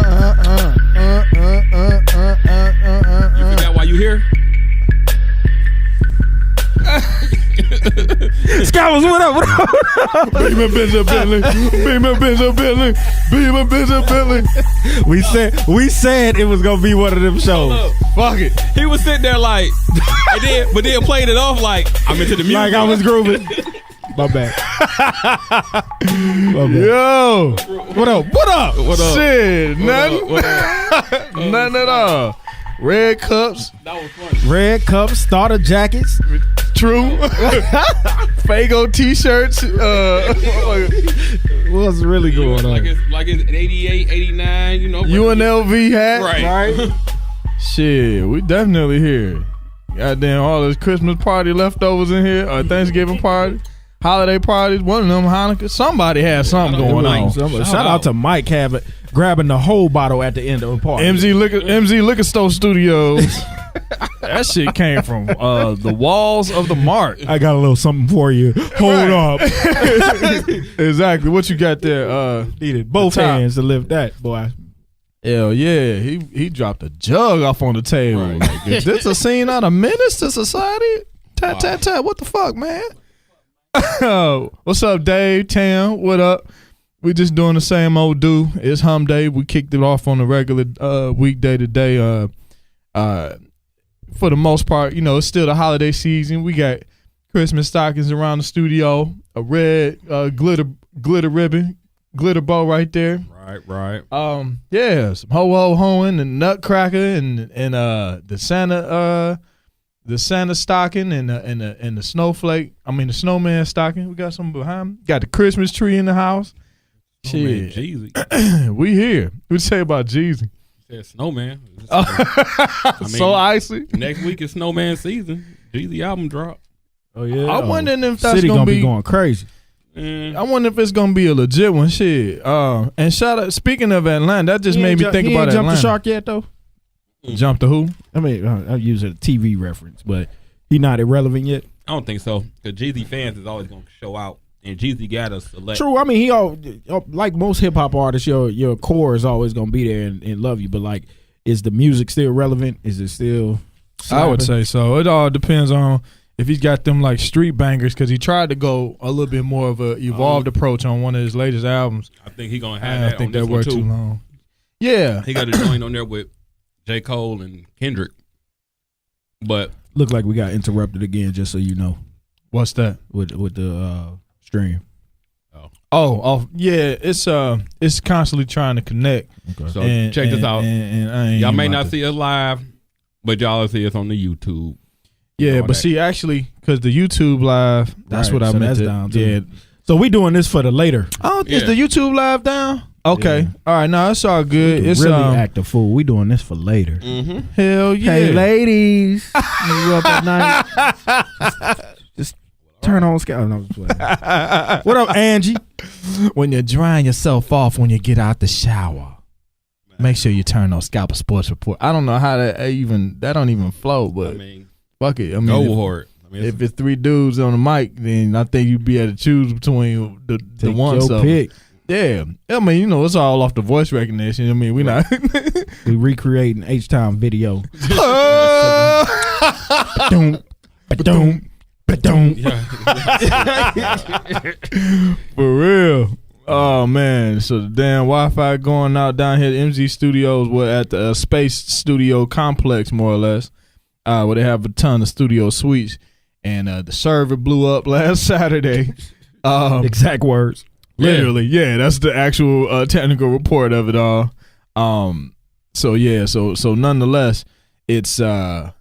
You forgot why you here? Scott was what up? Beamer Benzo Bentley. Beamer Benzo Bentley. Beamer Benzo Bentley. We said it was gonna be one of them shows. Fuck it. He was sitting there like, but then played it off like I'm into the music. Like I was grooving. My bad. Yo. What up? What up? What up? Shit. Nothing. What up? Nothing at all. Red cups. That was funny. Red cups, starter jackets. True. Fago t-shirts. What's really going on? Like it's 88, 89, you know. UNLV hat. Right. Shit, we definitely here. Goddamn, all this Christmas party leftovers in here, or Thanksgiving party, holiday parties, one of them Hanukkah. Somebody had something going on. Shout out to Mike grabbing the whole bottle at the end of the party. MZ Liquor Store Studios. That shit came from the walls of the Mark. I got a little something for you. Hold up. Exactly. What you got there? Needed both hands to lift that, boy. Hell yeah. He dropped a jug off on the table. Right. Like, is this a scene out of Menace to Society? Tat. What the fuck, man? What's up, Dave? Tam, what up? We just doing the same old do. It's Hum Day. We kicked it off on the regular weekday today. For the most part, you know, it's still the holiday season. We got Christmas stockings around the studio, a red glitter ribbon, glitter bow right there. Right. Yeah, some ho-hoing and nutcracker and the Santa stocking and the snowflake. I mean the snowman stocking. We got some behind. Got the Christmas tree in the house. Shit, Jeezy. We here. What you say about Jeezy? Said Snowman. So icy. Next week is Snowman season. Jeezy album drop. Oh yeah. I'm wondering if that's City gonna be going crazy. I wonder if it's gonna be a legit one. Shit. And shout out. Speaking of Atlanta, that just made me think about Atlanta. Jumped the shark yet though? Jump the who? I mean, I use a TV reference, but he not irrelevant yet. I don't think so. Because Jeezy fans is always going to show out. And Jeezy got us select. True. I mean, he all like most hip hop artists, your core is always gonna be there and love you. But like, is the music still relevant? Is it still slapping? I would say so. It all depends on if he's got them like street bangers, because he tried to go a little bit more of a evolved approach on one of his latest albums. I think he going to have that. I think on that this one worked too long. Yeah. He got a joint on there with J. Cole and Kendrick. But look like we got interrupted again, just so you know. What's that? With the stream. Oh, yeah. It's constantly trying to connect. Okay. So check this out. Y'all may not see us live, but y'all will see us on the YouTube. Yeah, but see, actually, because the YouTube live, that's right, what I so meant that's to. down too. Yeah. So we doing this for the later. Oh, is the YouTube live down? Okay. Yeah. All right. No, it's all good. It's really act a fool. We doing this for later. Mm-hmm. Hell yeah. Hey, ladies. You up at night? Just turn on Scout. No, what up, Angie? When you're drying yourself off when you get out the shower, make sure you turn on Scalper Sports Report. I don't know how that don't even flow, but fuck it. I mean, go for it. If it's three dudes on the mic, then I think you'd be able to choose between the ones. Your pick. Yeah. I mean, you know, it's all off the voice recognition. I mean, we recreating H-Time video. For real. Oh man, so the damn Wi-Fi going out down here at MZ Studios. We're at the Space Studio Complex, more or less, where they have a ton of studio suites. And the server blew up last Saturday. Exact words. Literally, yeah. That's the actual technical report of it all. So nonetheless, it's gonna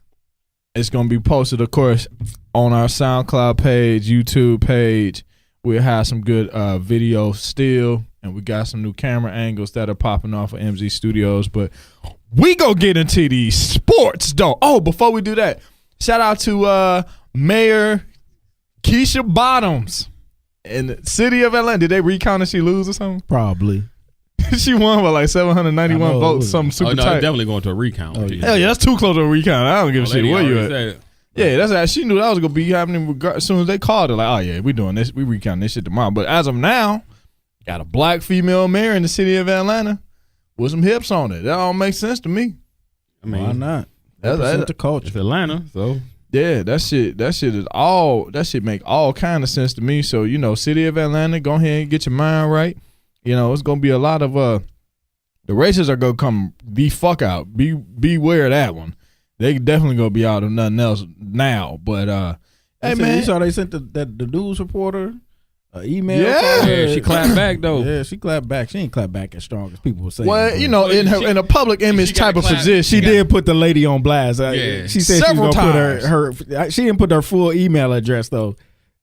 be posted, of course, on our SoundCloud page, YouTube page. We'll have some good video still, and we got some new camera angles that are popping off of MZ Studios. But we go get into these sports, though. Oh, before we do that, shout out to Mayor Keisha Bottoms in the city of Atlanta. Did they recount and she lose or something? Probably. She won by like 791 votes, something super tight. Definitely going to a recount. Hell yeah, that's too close to a recount. I don't give a shit where you at. Yeah, that's how she knew that was gonna be happening as soon as they called her. Like, oh yeah, we doing this, we recounting this shit tomorrow. But as of now, got a black female mayor in the city of Atlanta. with some hips on it. That all makes sense to me. I mean, why not? That's the culture. It's Atlanta, so yeah, that shit make all kind of sense to me. So, city of Atlanta, go ahead and get your mind right. It's gonna be a lot of the racists are gonna come the fuck out. Beware of that one. They definitely gonna be out of nothing else now. But hey man, you saw they sent the news reporter email. Yeah, she clapped back though. Yeah, she clapped back. She ain't clapped back as strong as people were saying. Well, in a public image type of position, she did put the lady on blast. Yeah. She said several she was gonna times. put her. She didn't put her full email address though.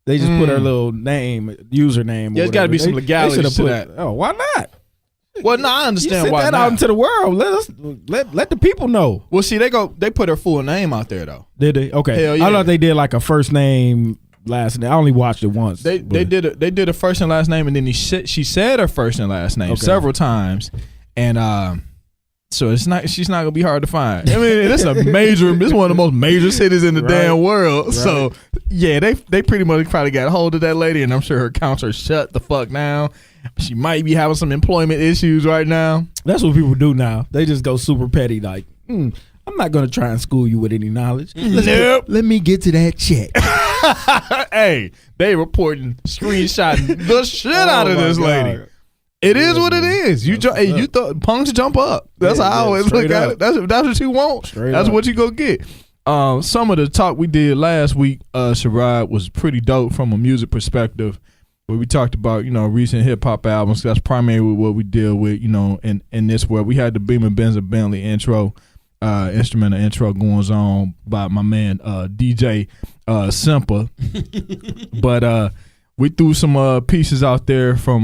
They just put her little name, username. There's got to be some legalities to that. Oh, why not? Well, no, I understand why that not. out into the world. Let the people know. Well, see, they put her full name out there though. Did they? Okay. Hell yeah. I thought they did like a first name, last name. I only watched it once. They did a first and last name, and then she said her first and last name several times, and so she's not gonna be hard to find. I mean, it's one of the most major cities in the damn world. Right. So yeah, they pretty much probably got a hold of that lady, and I'm sure her accounts are shut the fuck down. She might be having some employment issues right now. That's what people do now. They just go super petty, like, I'm not gonna try and school you with any knowledge. Nope. Let me get to that check. Hey, they reporting, screenshotting the shit out of this lady. It is what it is. You thought punks jump up. That's how I always look at it. That's what you want. That's what you go get. Some of the talk we did last week, Sherrod, was pretty dope from a music perspective, where we talked about, recent hip hop albums. That's primarily what we deal with, in this world. We had the Beamer Benz and Bentley instrumental intro going on by my man DJ Simpa. But we threw some pieces out there from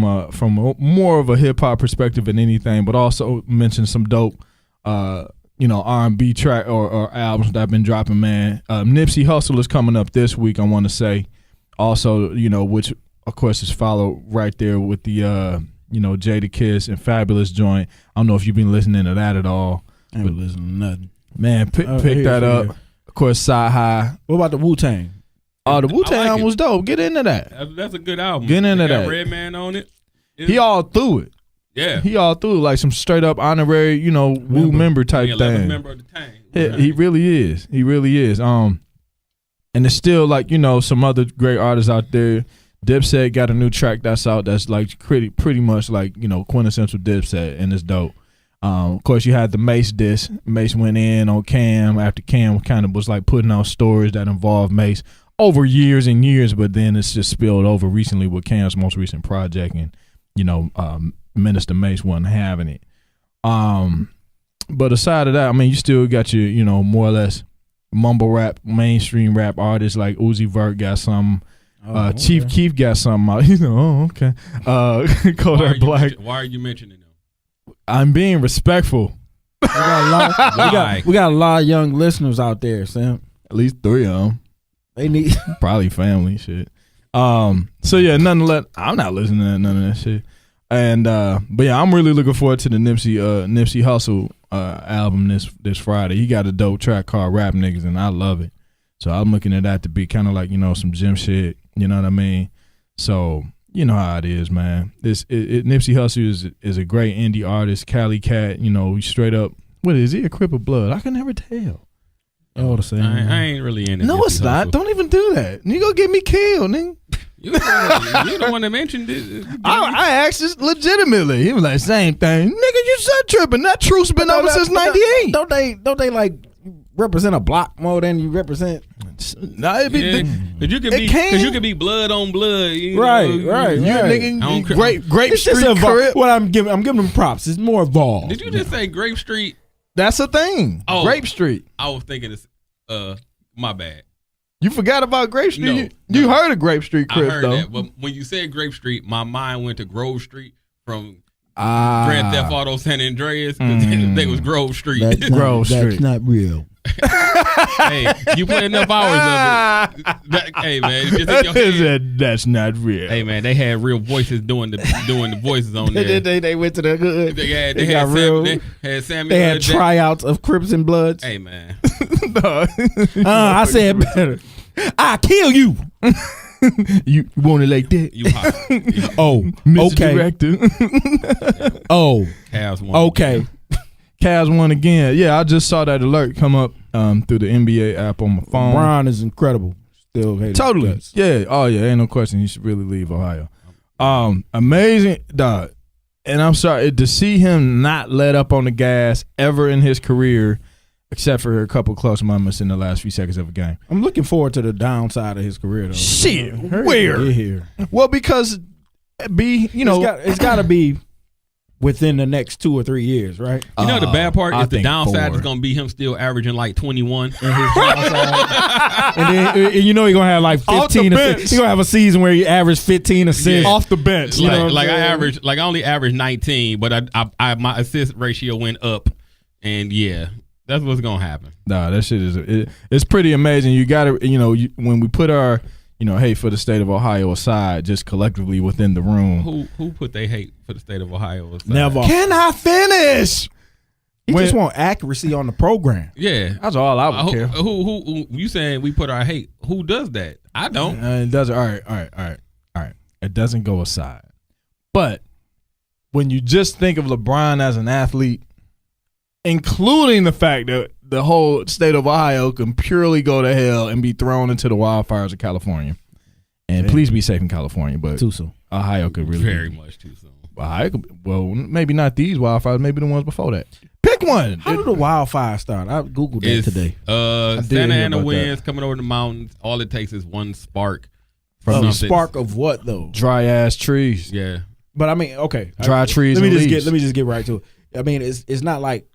more of a hip hop perspective than anything, but also mentioned some dope R&B track or albums that have been dropping, man. Nipsey Hussle is coming up this week, I want to say. Also, which of course is followed right there with the Jadakiss and Fabulous joint. I don't know if you've been listening to that at all. I ain't listening to nothing. Man, pick that up. Here. Of course, Sci-Hi. What about the Wu-Tang? Oh, the Wu-Tang album was dope. Get into that. That's a good album. Get into that. Redman on it. He all through it. Yeah. He all through like some straight up honorary, Wu member type thing. Member of the Tang. Yeah, he really is. He really is. And there's still like, some other great artists out there. Dipset got a new track that's out that's like pretty much like, quintessential Dipset, and it's dope. Of course, you had the Mace diss. Mace went in on Cam after Cam kind of was like putting out stories that involved Mace over years and years, but then it's just spilled over recently with Cam's most recent project, and Minister Mace wasn't having it. But aside of that, I mean, you still got your more or less mumble rap, mainstream rap artists like Uzi Vert got some. Okay. Chief Keef got something out. Okay. Kodak Black. Why are you mentioning them? I'm being respectful. We got a lot of young listeners out there, Sam. At least 3 of them. They need probably family shit. So yeah, nonetheless, I'm not listening to none of that shit. And but yeah, I'm really looking forward to the Nipsey Hussle album this Friday. He got a dope track called Rap Niggas, and I love it. So I'm looking at that to be kind of like some gym shit. You know what I mean? So you know how it is, man. Nipsey Hussle is a great indie artist. Cali cat, straight up. What is he? A Crip of Blood? I can never tell. All the same. I ain't really in it. No, it's not. Don't even do that. You gonna get me killed, nigga. You the one that mentioned it. I asked this legitimately. He was like, same thing. Nigga, you said tripping. That truth's been over since 98. Don't they like represent a block more than you represent? Nah, it be because you can be blood on blood. Right. You nigga, Grape Street. I'm giving them props. It's more evolved. Did you just say Grape Street? That's a thing. Oh, Grape Street. I was thinking it's my bad. You forgot about Grape Street? No, you heard of Grape Street, Chris, I heard though. that, but when you said Grape Street, my mind went to Grove Street from Grand Theft Auto San Andreas. They was Grove Street. That's not real. Hey, you play enough hours of it. Hey man, just in your head. That's not real. Hey man, they had real voices doing the voices on there. They went to the hood. They had Samuel. They had tryouts of Crips and Bloods. Hey man, I said better. I kill you. You want it like that? You hot. Oh, Mr. okay. Director. Oh, Cavs won. okay. Cavs won again. Yeah, I just saw that alert come up through the NBA app on my phone. LeBron is incredible. Still hate Totally. guts. Yeah. Oh yeah. Ain't no question. He should really leave Ohio. Amazing, dog. And I'm sorry to see him not let up on the gas ever in his career, except for a couple close moments in the last few seconds of a game. I'm looking forward to the downside of his career, though. Shit, Hurry where? up, get here. Well, because It's got to be within the next 2 or 3 years, right? You know the bad part I is the think downside 4. is gonna be him still averaging like 21. And his downside. And then you know he's gonna have like Off the 15. bench. He's gonna have a season where he averaged 15 assists. off the bench. You know what I'm Like I saying? averaged, like I only averaged 19, but I my assist ratio went up, and yeah, that's what's gonna happen. Nah, that shit it's pretty amazing. You got to, when we put our, hate for the state of Ohio aside, just collectively within the room. Who put they hate for the state of Ohio aside? Never. Can I finish? He When- just want accuracy on the program. Yeah. That's all I would care. Who you saying we put our hate? Who does that? I don't. It doesn't. All right. It doesn't go aside. But when you just think of LeBron as an athlete, including the fact that the whole state of Ohio can purely go to hell and be thrown into the wildfires of California, and please be safe in California, but Too soon. Ohio could really Very much too soon. Ohio could, well, maybe not these wildfires, maybe the ones before that. Pick one. How did the wildfire start? I googled that It's, today. did Santa hear Ana about winds coming over the mountains. All it takes is one spark From the something. spark of what though? Dry ass trees. Yeah. But I mean, okay. Dry trees Let me and just leaves. let me just get right to it. I mean, it's not like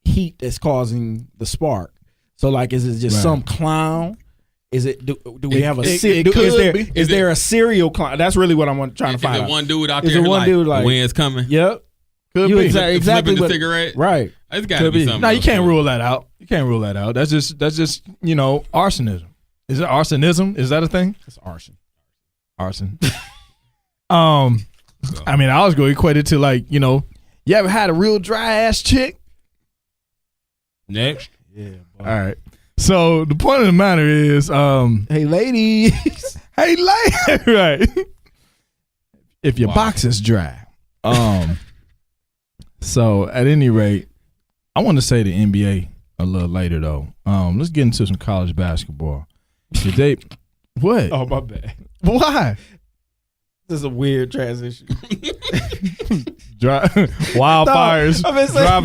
heat that's causing the spark. So like, is it just Right. some clown? Is it? Do we have a? it could be. Is there a serial clown? That's really what I'm trying to Is find there out. one dude out Is there there one like, dude like- the wind's coming? Yep. Could You be. exactly Flipping the what- cigarette? Right. It's got to Could be be. something. No, you else can't to it. rule that out. You can't rule that out. That's just arsonism. Is it arsonism? Is that a thing? It's arson. Arson. I mean, I was going to equate it to like, you ever had a real dry ass chick? Next. Yeah. All right. So the point of the matter is, Hey, ladies. hey, right. If your Wow. box is dry. So at any rate, I want to say the NBA a little later though. Let's get into some college basketball. Today, what? Oh, my bad. Why? This is a weird transition. Dry, wildfires, No, I mean, it's like- dry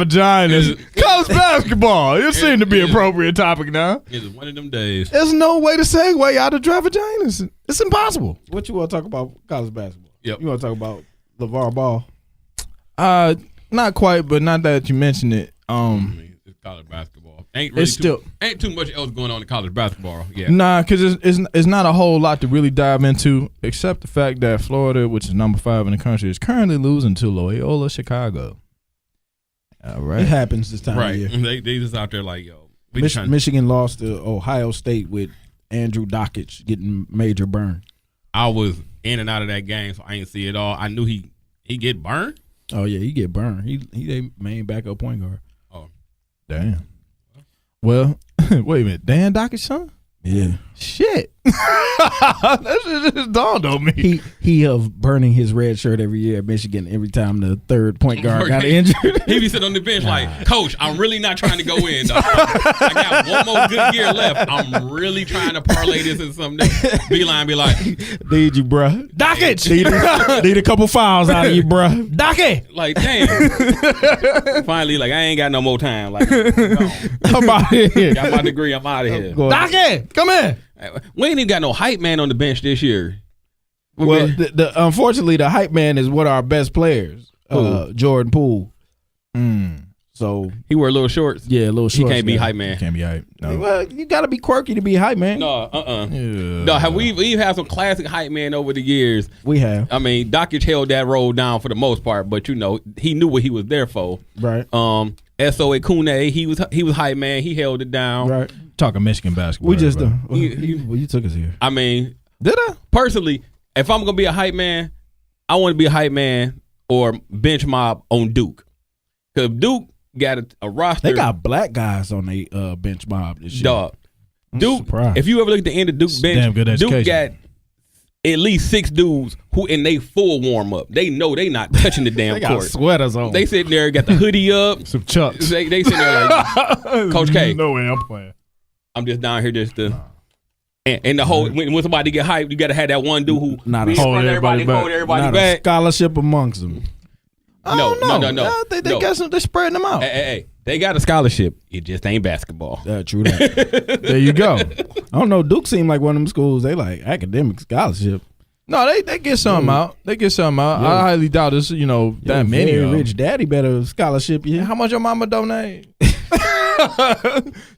vaginas, college basketball. It seemed to be it- appropriate topic now. It's one of them days. There's no way to segue out of dry vaginas. It's impossible. What you want to talk about college basketball? Yep. You want to talk about LeVar Ball? Not quite, but not that you mentioned it. I mean, it's college basketball. Ain't really It's still ain't too much else going on in college basketball. Yeah. nah, because it's not a whole lot to really dive into, except the fact that Florida, which is number 5 in the country, is currently losing to Loyola Chicago. All It right. happens this time of Right. year. They just out there like, yo. We just trying- Michigan lost to Ohio State with Andrew Dockich getting major burn. I was in and out of that game, so I didn't see it all. I knew he get burned. Oh yeah, he get burned. He their main backup point guard. Oh, Damn. Well, wait a minute. Dan Dockett's son? Yeah, Shit. That just dawned on me. he of burning his red shirt every year at Michigan every time the third point guard got injured. he be sitting on the bench like, Coach, I'm really not trying to go in. Dog. I got one more good year left. I'm really trying to parlay this in something. Beeline be like, Need you, bruh. Dockett! Need a couple fouls out of you, bruh. Dockett! like, damn. Finally, like, I ain't got no more time. Like, gone. I'm out of here. Got my degree. I'm out of here. Go ahead. Dockett! Come here! We ain't even got no hype man on the bench this year. Well, unfortunately, the hype man is one of our best players, Jordan Poole. So He wear little shorts. yeah, a little He short can't be guy. hype man. Can't be hype. No. Well, you got to be quirky to be hype man. No, Yeah. No, have we've had some classic hype men over the years. We have I mean, Dockich held that role down for the most part, but he knew what he was there for. right, So Kune, he was hype man. He held it down. right. Talking Michigan basketball. We just everybody. you took us here. I mean, Did I? personally, if I'm gonna be a hype man, I want to be a hype man or bench mob on Duke. Cause Duke got a roster. They got black guys on the bench mob this year. dog. Duke. surprised. If you ever look at the end of Duke's bench, Damn good Duke education. got at least 6 dudes who in they full warm up. They know they not touching the damn They got court. sweaters on. They sitting there, got the hoodie up. Some chucks. They sitting there like, Coach K. No way I'm playing. I'm just down here just to. And the whole when somebody get hyped, you got to have that one dude who Not a- be in front Hold of everybody back. hold everybody Not a back. scholarship amongst them. No. They No. got some. They're spreading them out. Hey, they got a scholarship. It just ain't basketball. True that. There you go. I don't know. Duke seemed like one of them schools. They like academic scholarship. No, they get something out. They get something out. Yeah. I highly doubt it's that many. Very of 'em. rich daddy better scholarship you. How much your mama donate?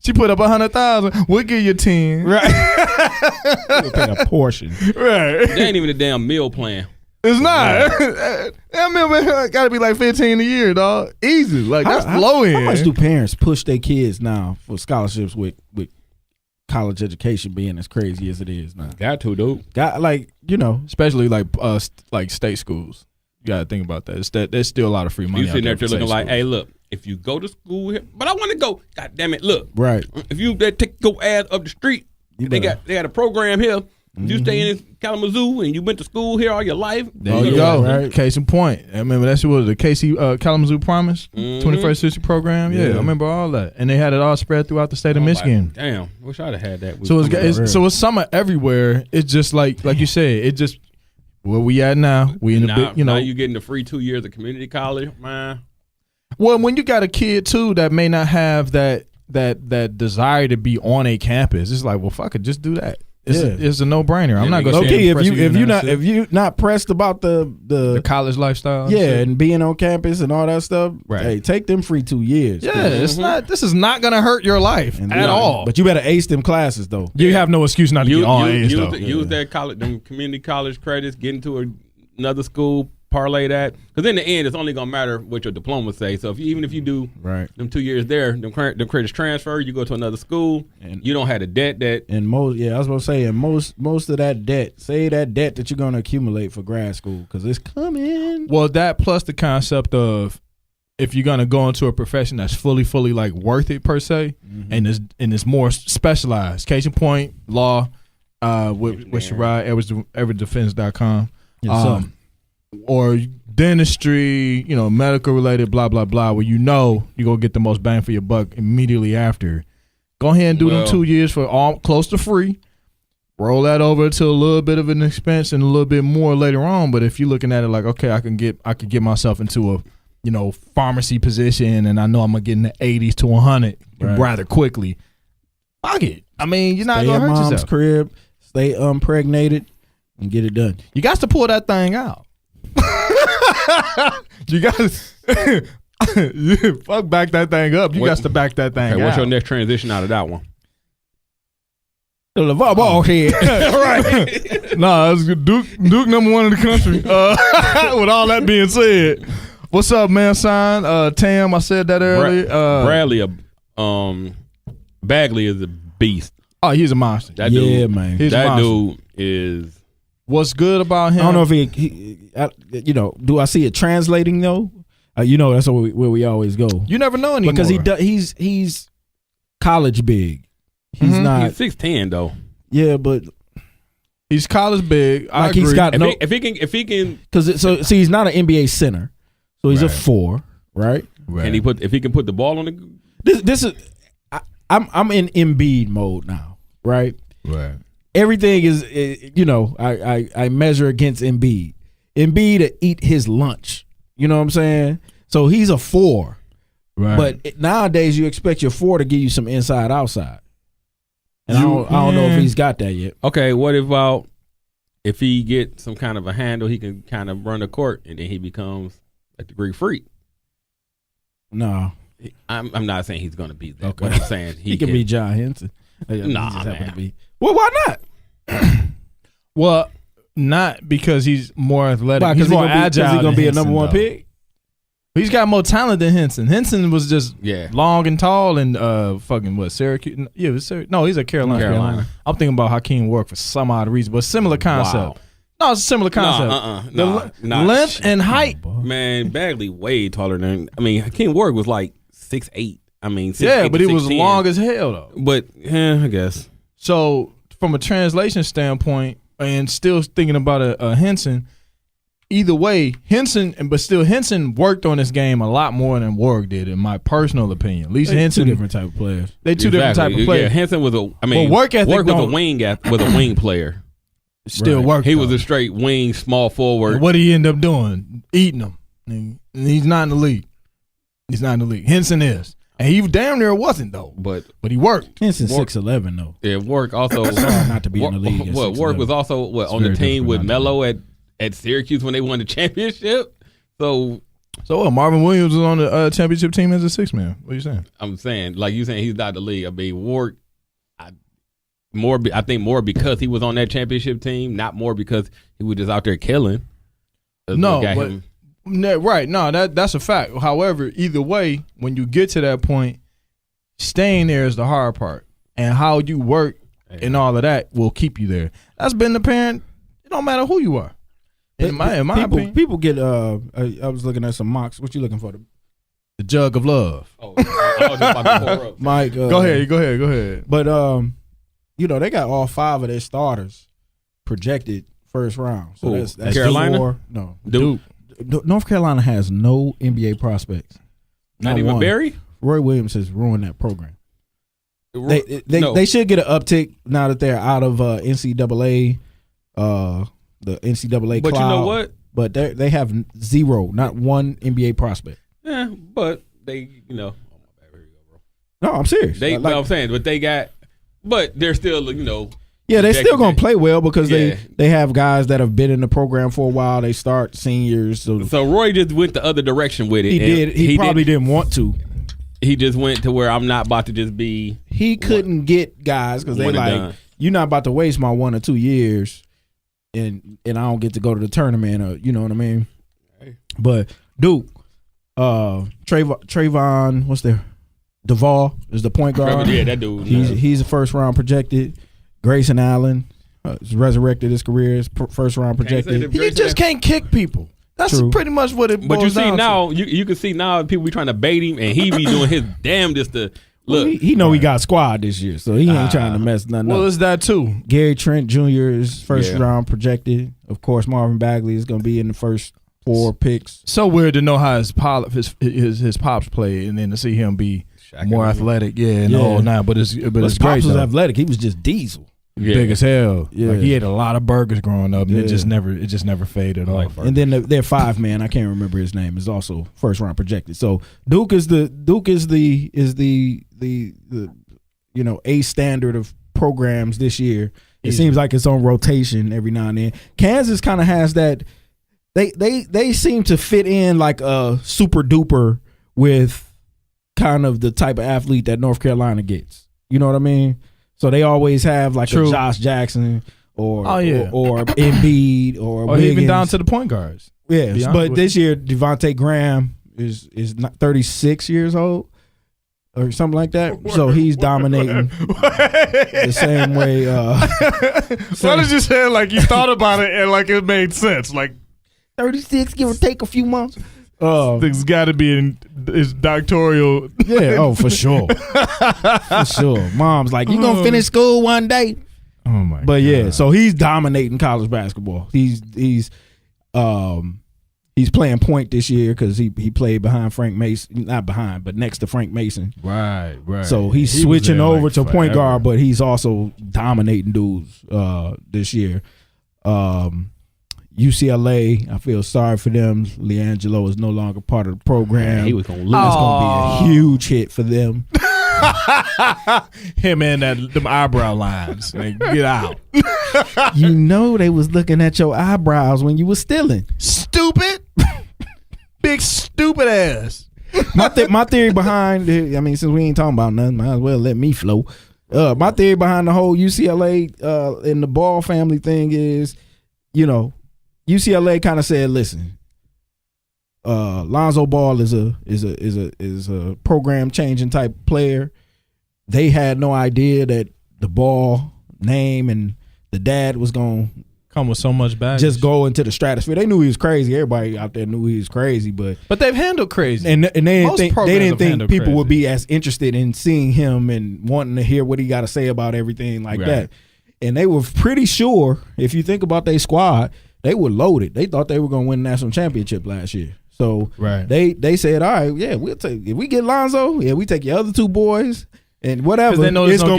She put up 100,000. We'll give you 10. Right. You'll pay a portion. Right. They ain't even a damn meal plan. It's not. That meal got to be like 15 a year, dog. Easy. Like that's low end. How much do parents push their kids now for scholarships with college education being as crazy as it is now? Got to, dude. Got Especially like state schools. You got to think about that. There's still a lot of free money. You sitting there out for looking state like, schools. hey, look, if you go to school here, but I want to go. God damn it, look. right. If you go ass up the street, You they better- got a program here. If you stay in Kalamazoo and you went to school here all your life, There you Yeah, go. right. Case in point. I remember that's what the KC Kalamazoo Promise 21st Century Program. Yeah, Yeah. I remember all that, and they had it all spread throughout the state of Michigan. Like, damn, wish I'd have had that. So Yeah, it's summer everywhere. It's just like you said. It just where we at now. We in the now, big, now you getting the free 2 years of community college, man. Well, when you got a kid too that may not have that desire to be on a campus, it's like, well, fuck it, just do that. It's a no brainer. I'm not gonna Okay, say if you not pressed about the college lifestyle. and shit. and being on campus and all that stuff, Right. hey, take them free 2 years. Yeah, it's not. This is not gonna hurt your life And at then- all. But you better ace them classes though. you have no excuse not to You, get on A's use, though. use that college, them community college credits, get into another school, parlay that. Because in the end, it's only gonna matter what your diploma say. So even if you do Right. them 2 years there, them credits transfer, you go to another school, And- you don't have the debt that. And I was gonna say, and most of that debt, that you're gonna accumulate for grad school, because it's coming. Well, that plus the concept of if you're gonna go into a profession that's fully like worth it per se, and it's more specialized. Case in point, law, with Sherrod EveryDefense.com, Yes, sir. or dentistry, medical related, blah blah blah. Where you're gonna get the most bang for your buck immediately after. Go ahead and do them 2 years for all close to free. Roll that over to a little bit of an expense and a little bit more later on. But if you're looking at it like, okay, I could get myself into a pharmacy position, and I know I'm gonna get in the 80s to 100 Right. rather quickly. Fuck it. I mean, you're not Stay gonna at hurt mom's yourself. crib, stay impregnated, and get it done. You got to pull that thing out. You got to fuck back that thing up. You What- got to back that thing Okay, out. what's your next transition out of that one? The LeVar Ball head. Right. Nah, it's good. Duke number one in the country. With all that being said, what's up, man? Sign Tam. I said that earlier. Bradley, Bagley is a beast. Oh, he's a monster. That Yeah, dude, man. He's a that monster. dude is. What's good about him? I don't know if do I see it translating though? That's where we always go. You never know anymore. Because he's college big. He's not. He's 6'10" though. Yeah, but he's college big. I like agree. he's got no. If he can, Because see, he's not an NBA center, so he's a Right. 4, right? can he put if he can put the ball on the. This is. I'm in Embiid mode now, right? Right. Everything is, I measure against Embiid. Embiid to eat his lunch. You know what I'm saying? So he's a 4. Right. But nowadays you expect your 4 to give you some inside outside. And I don't know Yeah. if he's got that yet. Okay, what about if he get some kind of a handle, he can kind of run the court, and then he becomes a degree freak. No. I'm not saying he's going to be that. Okay. What I'm saying He can be John Henson. He Nah, just happen man. to be. Well, why not? Well, not because he's more athletic. Why? He's Because more agile. He's going than to be a Henson, number 1 though. pick? He's got more talent than Henson. Henson was just Yeah. long and tall and Syracuse? Yeah, it was Syracuse. No, he's at Carolina. Carolina. I'm thinking about Hakeem Work for some odd reason, but similar concept. Wow. No, it's a similar concept. Nah. Length and height. Man, Bagley way taller than. I mean, Hakeem Ward was like 6'8". I mean, 6'8" Yeah, to but he was 6'10". long as hell though. But I guess So from a translation standpoint, and still thinking about a Henson. Either way, Henson worked on this game a lot more than Warwick did, in my personal opinion. At least Henson, two different type of players. They two different type of players. Yeah, Henson was work ethic was a wing player. Still worked. He was a straight wing, small forward. And what did he end up doing? Eating them. And he's not in the league. He's not in the league. Henson is. And he damn near wasn't, though. But he worked. Henson's 6'11", though. Yeah, Warwick also not to be in the league. Warwick was also on the team with Melo at Syracuse when they won the championship. So Marvin Williams was on the championship team as a 6-man. What are you saying? I'm saying, like you saying, he's not the league. I mean, Warwick, I think more because he was on that championship team, not more because he was just out there killing. Right? No, that's a fact. However, either way, when you get to that point, staying there is the hard part, and how you work and all of that will keep you there. That's been the parent. It don't matter who you are. In my opinion, people get. I was looking at some mocks. What you looking for? The jug of love. Oh, I was just about to pour up. Mike, go ahead. But they got all 5 of their starters projected first round. So that's Carolina. Duke. North Carolina has no NBA prospects. Not even one. Barry? Roy Williams has ruined that program. They should get an uptick now that they're out of NCAA, the NCAA But cloud. you know what? But they have zero, not one NBA prospect. Yeah, but they, Oh, my bad. Here you go, bro. No, I'm serious. I'm saying, but they're still, Yeah, they're still going to play well because they have guys that have been in the program for a while. They start seniors. So Roy just went the other direction with it. He did. He probably didn't want to. He just went to where I'm not about to just be. He couldn't get guys because they like, you're not about to waste my 1 or 2 years and I don't get to go to the tournament or, you know what I mean? Hey. But Duke, Trayvon, what's there? Duvall is the point guard. Yeah, that dude. He's a first round projected. Grayson Allen has resurrected his career as first round projected. He just can't kick people. That's pretty much what it boils down to. But you see now, you can see now people be trying to bait him, and he be doing his damnedest to look. He know he got squad this year, so he ain't trying to mess nothing up. Well, it's that too. Gary Trent Jr. is first round projected. Of course, Marvin Bagley is going to be in the first 4 picks. So weird to know how his pops play, and then to see him be more athletic. All now, but his pops great, was athletic. He was just diesel. Yeah. Big as hell. Yeah. Like he ate a lot of burgers growing up, and it just never faded off. And then their 5-man, I can't remember his name, is also first round projected. So Duke is the A standard of programs this year. It seems like it's on rotation every now and then. Kansas kind of has that. They seem to fit in like a super duper with kind of the type of athlete that North Carolina gets. You know what I mean? So they always have like a Josh Jackson or Embiid or even down to the point guards. Yes, but this year Devontae Graham is not 36 years old or something like that. So he's dominating the same way. Why did you say it like you thought about it and like it made sense? Like 36, give or take a few months. Things got to be in his doctoral. Yeah, for sure. For sure. Mom's like, you going to finish school one day? Oh, my God. But, yeah, so he's dominating college basketball. He's playing point this year because he played behind Frank Mason. Not behind, but next to Frank Mason. Right. So he's switching over to point guard, but he's also dominating dudes this year. UCLA, I feel sorry for them. LiAngelo is no longer part of the program. He was going to lose. It's going to be a huge hit for them. Him and them eyebrow lines. Like, get out. You know they was looking at your eyebrows when you was stealing. Stupid. Big stupid ass. My theory behind it, I mean, since we ain't talking about nothing, might as well let me flow. My theory behind the whole UCLA and the Ball family thing is, UCLA kind of said, "Listen, Lonzo Ball is a program changing type player." They had no idea that the Ball name and the dad was gonna come with so much baggage. Just go into the stratosphere. They knew he was crazy. Everybody out there knew he was crazy, but they've handled crazy, and they didn't think people would be as interested in seeing him and wanting to hear what he got to say about everything like that. and they were pretty sure. If you think about their squad, they were loaded. They thought they were going to win the national championship last year. So they said, all right, yeah, we'll take if we get Lonzo, yeah, we take your other two boys and whatever. They know it's gonna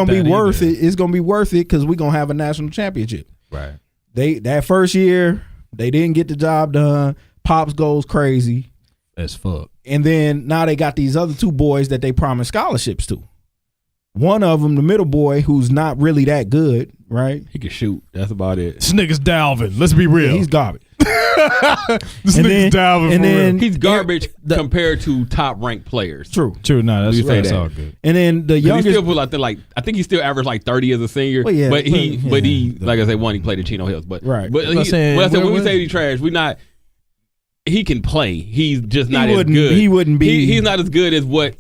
be worth either. it. It's gonna be worth it because we're gonna have a national championship. Right. That first year they didn't get the job done. Pops goes crazy as fuck, and then now they got these other two boys that they promised scholarships to. One of them, the middle boy, who's not really that good, right? He can shoot. That's about it. This nigga's Dalvin. Let's be real. Yeah, he's garbage. This nigga's Dalvin. And then he's garbage compared to top ranked players. True. No, that's that. all good. And then the youngest, he still put I think he still averaged like 30 as a senior. Well, yeah, but he like I said, he played at Chino Hills. But right. But when we say he's trash, we not. He can play. He's just not as good. He wouldn't be. He's not as good as what.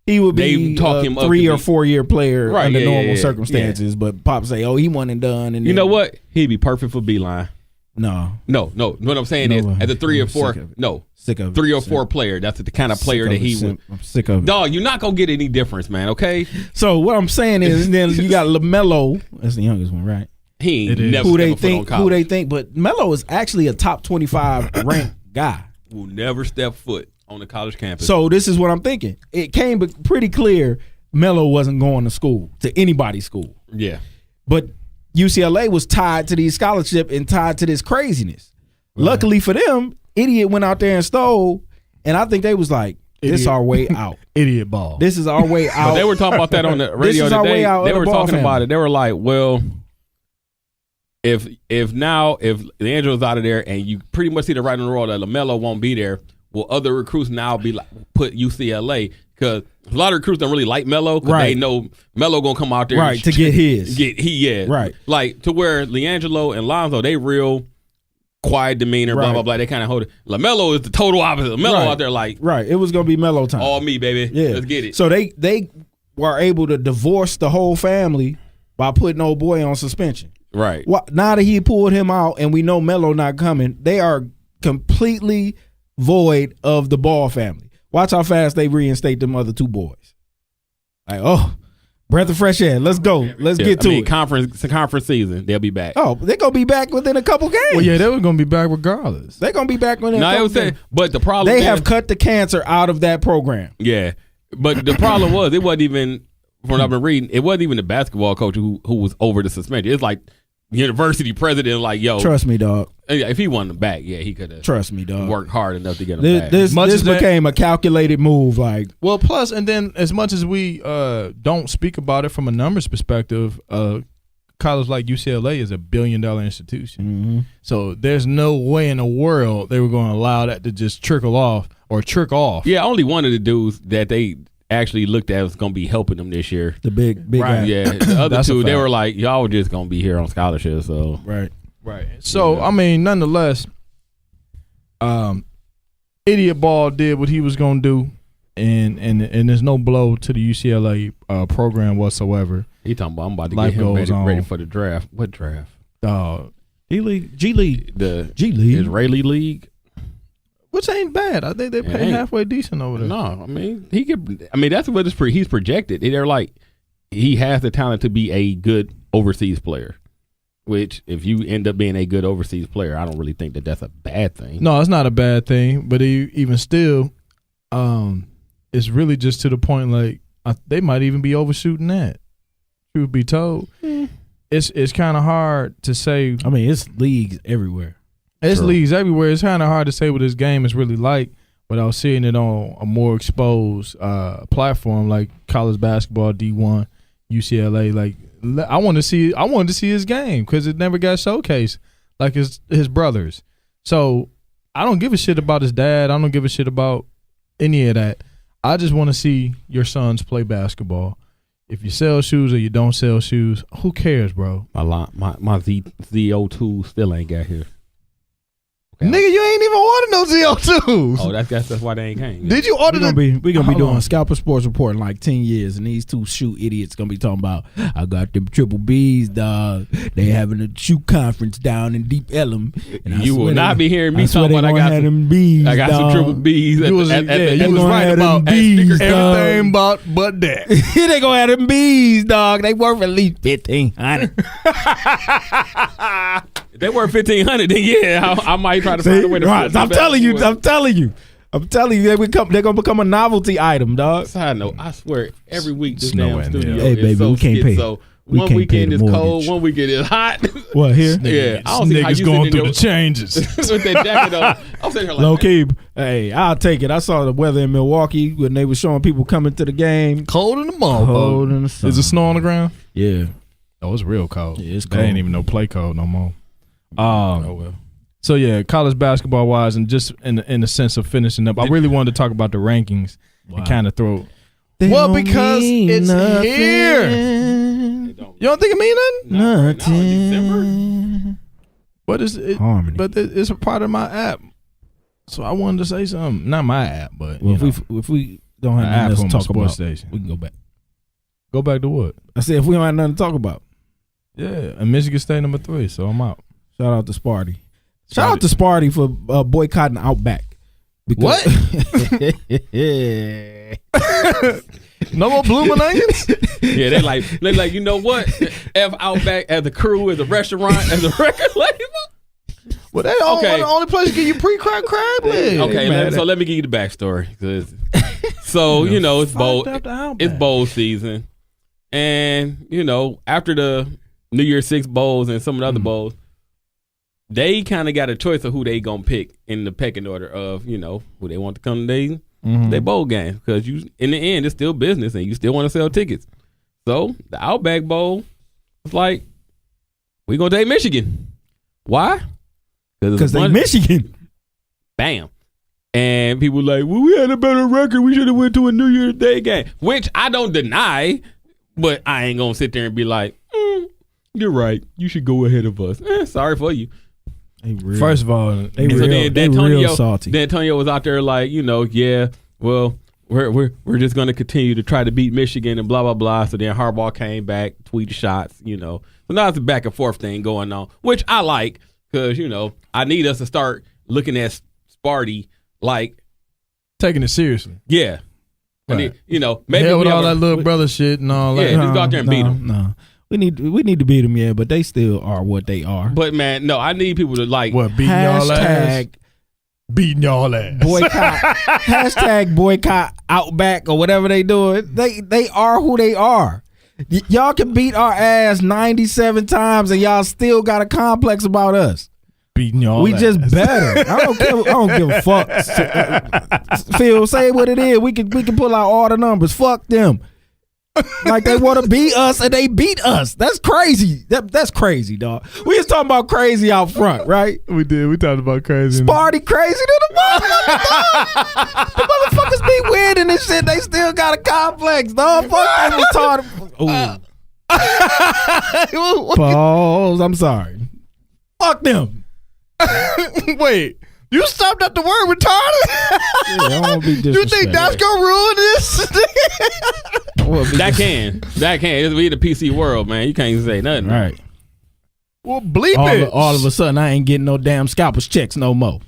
He would be talk him a 3 or 4 year player right, under yeah, normal yeah, circumstances, but Pop say, "Oh, he won and done." And you know what? He'd be perfect for Beeline. No. What I'm saying is, as a 3 or 4, sick of 3 or 4 player. That's the kind of player that he would. I'm sick of it. Dog, you're not gonna get any difference, man. Okay. So what I'm saying is, then you got LaMelo. That's the youngest one, right? He ain't never who they step foot on think, college. but Melo is actually a top 25 ranked guy. Will never step foot on the college campus. So this is what I'm thinking. It came pretty clear Melo wasn't going to school, to anybody's school. Yeah. But UCLA was tied to these scholarship and tied to this craziness. Right. Luckily for them, Idiot went out there and stole, and I think they was like, this is our way out. Idiot ball. This is our way out. But they were talking about that on the radio today. They were talking about it. They were like, well, if LeAngelo's out of there and you pretty much see the writing on the wall that LaMelo won't be there, will other recruits now be like put UCLA? Because a lot of recruits don't really like Melo because they know Melo gonna come out there to get his. Right. Like to where LiAngelo and Lonzo, they real quiet demeanor, blah blah blah. They kind of hold it. LaMelo is the total opposite. LaMelo out there like it was gonna be Melo time. All me, baby. Yeah, let's get it. So they were able to divorce the whole family by putting old boy on suspension. Right. Now that he pulled him out and we know Melo not coming, they are completely void of the Ball family. Watch how fast they reinstate them other two boys. Like, breath of fresh air. Let's go. Let's get to it. Conference season, they'll be back. Oh, they're going to be back within a couple games. Well, yeah, they were going to be back regardless. They're going to be back within a couple games. But the problem they have cut the cancer out of that program. Yeah. But the problem was, it wasn't even, from what I've been reading, it wasn't even the basketball coach who was over the suspension. It's like university president, like, yo. Trust me, dog. If he wanted him back, yeah, he could have. Trust me, dog. Worked hard enough to get him back. This became a calculated move, like. Well, plus, and then as much as we don't speak about it from a numbers perspective, college like UCLA is $1 billion institution. Mm-hmm. So there's no way in the world they were going to allow that to just trickle off or trick off. Yeah, only one of the dudes that they actually looked at was going to be helping them this year. The big guy. Yeah, the other two, they were like, y'all were just going to be here on scholarship. So Right. So, I mean, nonetheless, Idiot Ball did what he was going to do, and there's no blow to the UCLA program whatsoever. He talking about, I'm about to get him ready for the draft. What draft? G League. The G League. Israeli League. Which ain't bad. I think they pay halfway decent over there. No, I mean that's what he's projected. They're like, he has the talent to be a good overseas player. Which, if you end up being a good overseas player, I don't really think that that's a bad thing. No, it's not a bad thing. But even still, it's really just to the point like they might even be overshooting that. Truth be told, it's kind of hard to say. I mean, it's leagues everywhere. It's leagues everywhere. It's kind of hard to say what this game is really like without seeing it on a more exposed platform like college basketball, D1, UCLA. Like I wanted to see his game because it never got showcased like his brothers. So I don't give a shit about his dad. I don't give a shit about any of that. I just want to see your sons play basketball. If you sell shoes or you don't sell shoes, who cares, bro? My Z02 still ain't got here. Okay. Nigga, you ain't even order no ZO2s. Oh, that's why they ain't came. Did you order we gonna be doing on. Scalper Sports Report in like 10 years, and these two shoe idiots gonna be talking about, I got them triple B's, dog. They having a shoe conference down in Deep Ellum. And You will not be hearing me talking talking about them B's. I got some triple B's. You was right about B's, everything but that. They gonna have them B's, dog. They worth at least $1,500. If they were 1,500, then yeah, I might try to find a way to. Right. I'm telling you, they're gonna become a novelty item, dog. Side note, I swear, every week this Snowing, damn studio Hey, is baby, so we can't pay. So We one can't weekend pay is the cold, mortgage. one weekend is hot. What here? Yeah, I don't see how Niggas you going sitting through in the changes. with that jacket on. I'm sitting here like, Low key, hey, I'll take it. I saw the weather in Milwaukee when they were showing people coming to the game. Cold in the mall. Cold in the sun. Is it snow on the ground? Yeah. Oh, it's real cold. Yeah, it's They cold. ain't even no play code no more. oh well. So yeah, college basketball wise, and just in the sense of finishing up, I really wanted to talk about the rankings and kind of throw. Well, because it's here. You don't think it mean Nothing. But it's Harmony. but it's a part of my app. So I wanted to say something. Not my app, but Well, you know, if we don't have an nothing app else to from a talk sports about, station. we can go back. Go back to what? I said if we don't have nothing to talk about, Yeah, and Michigan State number 3. So I'm out. shout out to Sparty. Shout out to Sparty for boycotting Outback. What? No more blooming onions? Yeah, they like you know what? F Outback as a crew, as a restaurant, as a record label. Well, they the only place to give you pre-cracked crab legs. Okay, so let me give you the backstory. So you know it's bowl, it's bowl season, and you know after the New Year's Six bowls and some of the other bowls, they kind of got a choice of who they gonna pick in the pecking order of who they want to come to they bowl game, because you in the end it's still business and you still want to sell tickets. So the Outback Bowl, it's like we gonna take Michigan. Why? Because they Michigan. Bam. And people like, well, we had a better record. We should have went to a New Year's Day game, which I don't deny, but I ain't gonna sit there and be like, you're right. You should go ahead of us. Sorry for you. First of all, they real salty. Then Antonio was out there like, yeah, well, we're just gonna continue to try to beat Michigan and blah blah blah. So then Harbaugh came back, tweeted shots, So now it's a back and forth thing going on, which I like, because I need us to start looking at Sparty like taking it seriously. Yeah. Right. I mean, maybe with all that little brother shit and all that. Yeah, just go out there and beat them. No. We need to beat them, yeah, but they still are what they are. But man, no, I need people to like beating y'all ass. Beating y'all ass. Boycott. Hashtag boycott Outback or whatever they do it. They are who they are. Y'all can beat our ass 97 times and y'all still got a complex about us. Beating y'all we ass. Just better. I don't give a fuck. Phil, say what it is. We can pull out all the numbers. Fuck them. Like they want to beat us and they beat us. That's crazy. That's crazy, dog. We was talking about crazy out front, right? We did. We talked about crazy. Sparty crazy to the motherfuckers. The motherfuckers be winning and shit. They still got a complex, dog. Fuck them retarded. Pause. I'm sorry. Fuck them. Wait. You stopped at the word retarded? Yeah, I won't be you think that's gonna ruin this? That can. It's we in the PC world, man. You can't say nothing. Right. Well, bleep it. All of a sudden, I ain't getting no damn scalpers checks no more.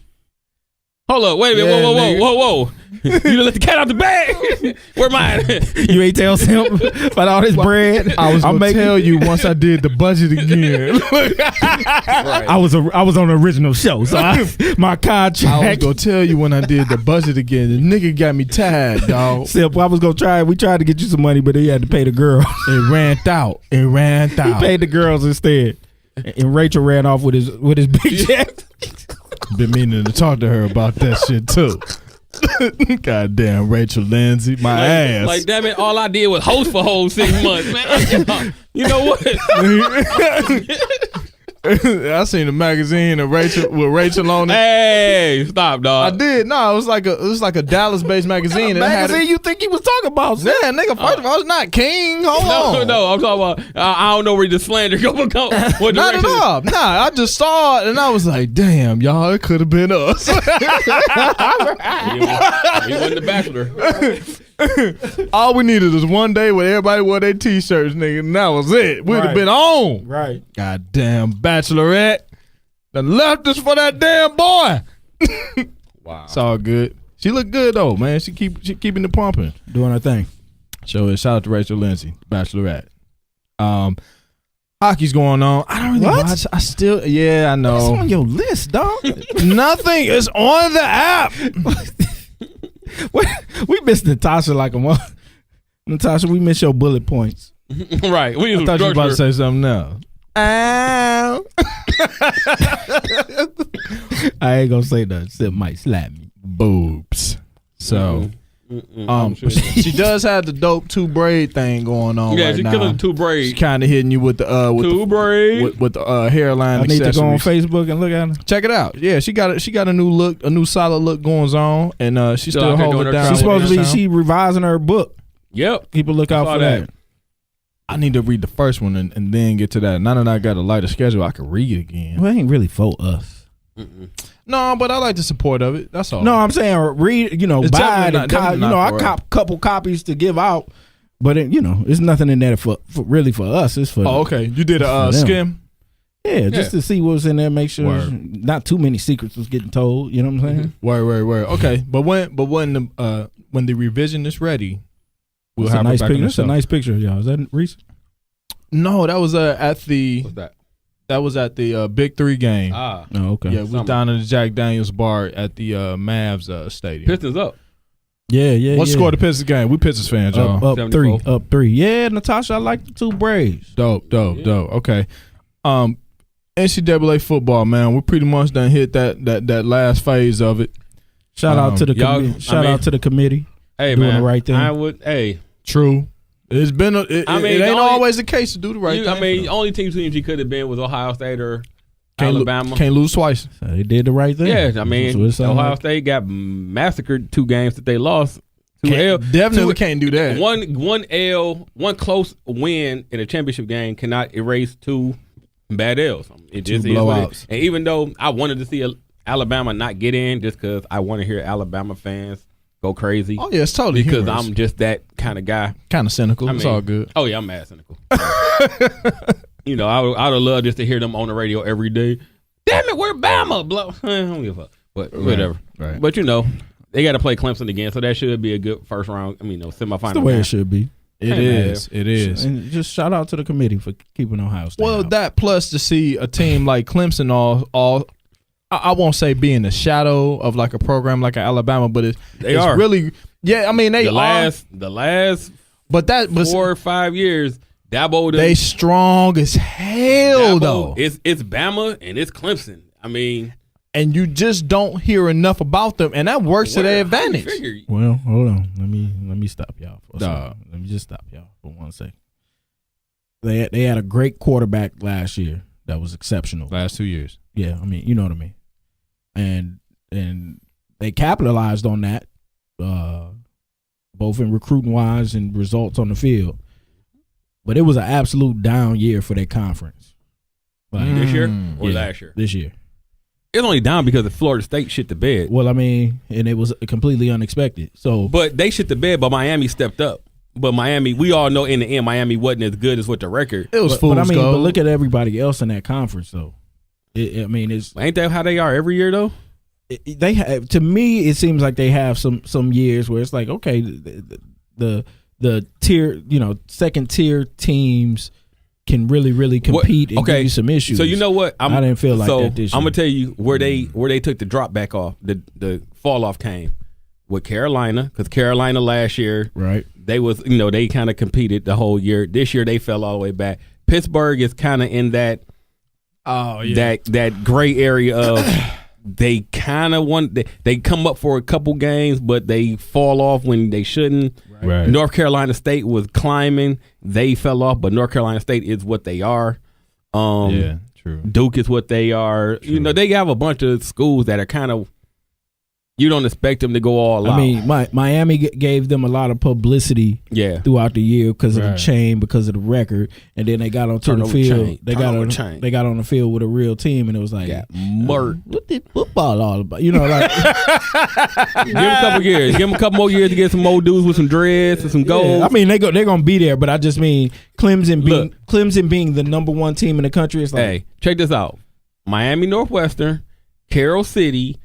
Hold up, wait a minute, whoa. You done let the cat out the bag. Where mine? You ain't tell him about all this bread. I was gonna tell you once I did the budget again. Right. I was on the original show, so my contract. I was gonna tell you when I did the budget again. The nigga got me tired, dog. Except I was gonna try. We tried to get you some money, but he had to pay the girl. It ran out. He paid the girls instead, and Rachel ran off with his big check. Been meaning to talk to her about that shit too. Goddamn Rachel Lindsay, my ass. Like damn it, all I did was host for whole 6 months, man. You know what? I seen the magazine of Rachel on it. Hey, stop, dog. I did. No, it was like a Dallas-based magazine. Magazine you think he was talking about? Yeah, nigga. First of all, it's not King. Hold on. No. I'm talking about. I don't know where the slander go. What not at all. Nah, I just saw it and I was like, damn, y'all, it could have been us. He wasn't the Bachelor. All we needed was one day where everybody wore their t-shirts, nigga, and that was it. We'd have been on. Right. Goddamn Bachelorette. The left us for that damn boy. Wow. It's all good. She look good though, man. She keeping it pumping. Doing her thing. So shout out to Rachel Lindsay, Bachelorette. Hockey's going on. I don't really watch. I still, I know. It's on your list, dog. Nothing is on the app. We missed Natasha like a month. Natasha, we miss your bullet points. Right. I thought you were about to say something else. Ow. I ain't gonna say that. Still might slap me. Boobs. So, she does have the dope 2 braid thing going on. Yeah, right she's now. killing 2 braids. She's kind of hitting you with the 2 braids with the hairline. I need accessories. to go on Facebook and look at her. Check it out. Yeah, she got a new look, a new solid look going on, and she's still holding it down. She's supposed to be revising her book. Yep. People look out for that. I need to read the first one and then get to that. Now that I got a lighter schedule, I can read it again. Well, it ain't really for us. No, but I like the support of it. That's all. No, I'm saying buy it. I cop a couple copies to give out, but it's nothing in there for really for us. It's for. Oh, okay. You did a skim. Yeah, just to see what was in there, make sure not too many secrets was getting told. You know what I'm saying? Word. Okay, but when the revision is ready, we'll have a nice picture. That's a nice picture, y'all. Is that recent? No, that was at the. What's that? That was at the Big 3 game. Oh, okay. Yeah, we down in the Jack Daniels bar at the Mavs stadium. Pistons up. Yeah. What score the Pistons game? We Pistons fans, y'all. Up 3. Up 3. Yeah, Natasha, I like the 2 braids. Dope. Okay. NCAA football, man. We pretty much done hit that last phase of it. Shout out to the committee. Shout out to the committee. Hey, doing man. the right thing. True. It's been. It ain't always the case to do the right thing. I mean, only team she could have been was Ohio State or Alabama. Can't lose twice. So they did the right thing. Yeah, I mean, Ohio State got massacred 2 games that they lost. Definitely can't do that. One close win in a championship game cannot erase 2 bad L's. It just 2 blowouts. And even though I wanted to see Alabama not get in, just because I want to hear Alabama fans go crazy. Oh yeah, it's totally because humorous. I'm just that kind of guy. Kind of cynical. It's all good. Oh yeah, I'm mad cynical. I would have loved just to hear them on the radio every day. Damn it, we're Bama. I don't give a fuck. But whatever. Right. But they got to play Clemson again, so that should be a good first round. Semifinal. That's the way it should be. It is. And just shout out to the committee for keeping Ohio State. Well, out. that plus to see a team like Clemson all I won't say be in the shadow of like a program like Alabama, but it's really they the last but 4 or 5 years Dabo they strong as hell though. It's Bama and it's Clemson. I mean, and you just don't hear enough about them, and that works to their advantage. Well, hold on. Let me stop y'all for a second. Let me just stop y'all for 1 second. They had a great quarterback last year that was exceptional. Last 2 years. Yeah, I mean, you know what I mean. And they capitalized on that, both in recruiting wise and results on the field. But it was an absolute down year for their conference. This year or last year? This year. It's only down because of Florida State shit the bed. Well, I mean, and it was completely unexpected. But they shit the bed, but Miami stepped up. But Miami, we all know in the end, Miami wasn't as good as what the record. It was fool's gold. But look at everybody else in that conference, though. It's ain't that how they are every year though? They have, to me, it seems like they have some years where it's like, okay, the tier, second tier teams can really compete and give you some issues. So you know what? I didn't feel like that this year. I'm gonna tell you where they took the drop back off. The fall off came with Carolina, because Carolina last year, right? They was they kind of competed the whole year. This year they fell all the way back. Pittsburgh is kind of in that that gray area of they kind of want they come up for a couple games, but they fall off when they shouldn't. Right. North Carolina State was climbing, they fell off, but North Carolina State is what they are. True. True. Duke is what they are. True. You know, they have a bunch of schools that are kind of. You don't expect them to go all out. I mean, Miami gave them a lot of publicity throughout the year because of the chain, because of the record, and then they got onto the field. They got on the field with a real team, and it was like, what the football all about? You know, like give them a couple years, give them a couple more years to get some more dudes with some dreads and some goals. Yeah, I mean, they're gonna be there, but I just mean Clemson being the number one team in the country. It's like, hey, check this out: Miami Northwestern, Carroll City.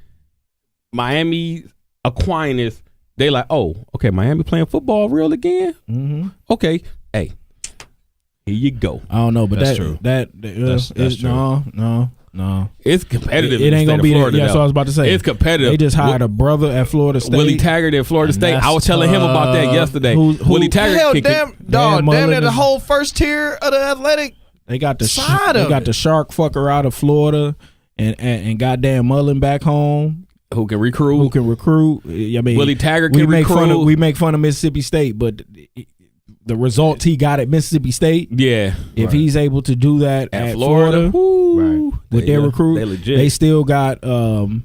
Miami Aquinas, they like, oh, okay, Miami playing football real again? Mm-hmm. Okay, hey, here you go. I don't know, but that's true. That's true. No. It's competitive. It ain't gonna be Florida. That's what I was about to say. It's competitive. They just hired a brother at Florida State. Willie Taggart at Florida State. I was telling him about that yesterday. Willie Taggart. Damn near the whole first tier of the athletic. They got the shark fucker out of Florida, and goddamn Mullen back home. Who can recruit? I mean, Willie Taggart can recruit. We make fun of Mississippi State, but the results he got at Mississippi State, if he's able to do that at Florida with their recruit, they still got who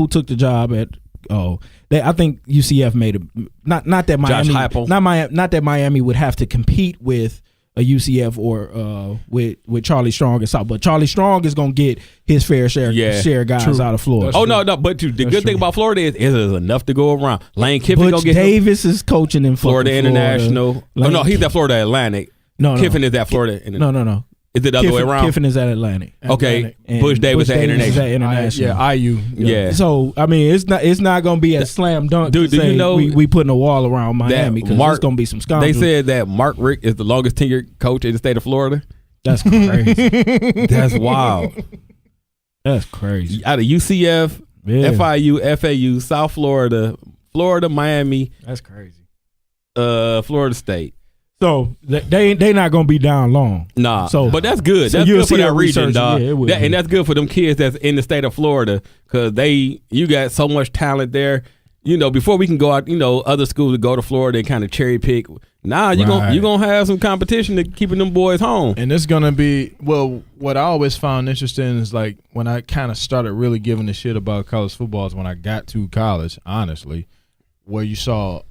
took the job at I think UCF made it. Not that Miami, not that Miami would have to compete with a UCF or with Charlie Strong and South, but Charlie Strong is gonna get his fair share guys out of Florida. No, but the good thing about Florida is there's enough to go around. Lane Kiffin Butch Davis is coaching in Florida International. He's at Florida Atlantic. Kiffin is at Florida. No. Is it the other way around? Kiffin is at Atlantic. Okay, Butch Davis at International. IU. Yeah. So I mean, it's not gonna be a slam dunk. Dude, do you know we putting a wall around Miami because there's gonna be some scandals. They said that Mark Richt is the longest tenured coach in the state of Florida. That's crazy. That's wild. That's crazy. Out of UCF, FIU, FAU, South Florida, Miami. That's crazy. Florida State. So they not gonna be down long. Nah. So, but that's good. That's good for that region, dog. Yeah, and that's good for them kids that's in the state of Florida because you got so much talent there. You know, before we can go out, other schools to go to Florida and kind of cherry pick. Now you're gonna have some competition to keeping them boys home. And it's gonna be what I always found interesting is like when I kind of started really giving a shit about college football is when I got to college, honestly, where you saw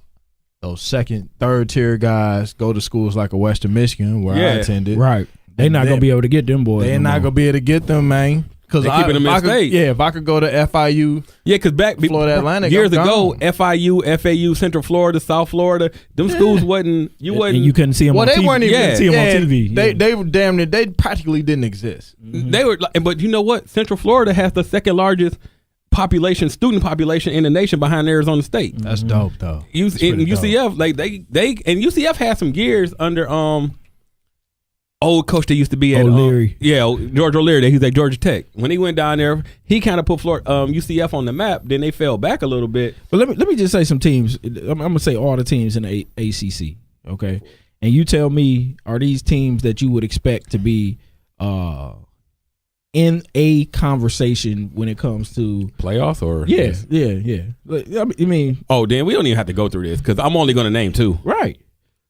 those second, third tier guys go to schools like a Western Michigan where I attended. Right. They're not going to be able to get them boys. They're not going to be able to get them, man. Because keeping them in state. Yeah, if I could go to FIU. Yeah, because back Florida Atlantic years ago, FIU, FAU, Central Florida, South Florida, them schools wasn't. And you couldn't see them on TV. They weren't even see them on TV. They were damn near. They practically didn't exist. Mm-hmm. They were, but you know what? Central Florida has the second largest student population in the nation behind Arizona State. That's dope though. UCF, like they and UCF had some years under old coach that used to be at O'Leary. George O'Leary. He's at Georgia Tech. When he went down there, he kind of put UCF on the map. Then they fell back a little bit. But let me just say some teams. I'm gonna say all the teams in the ACC. Okay, and you tell me, are these teams that you would expect to be in a conversation when it comes to playoffs or yeah. I mean, then we don't even have to go through this because I'm only going to name two. Right.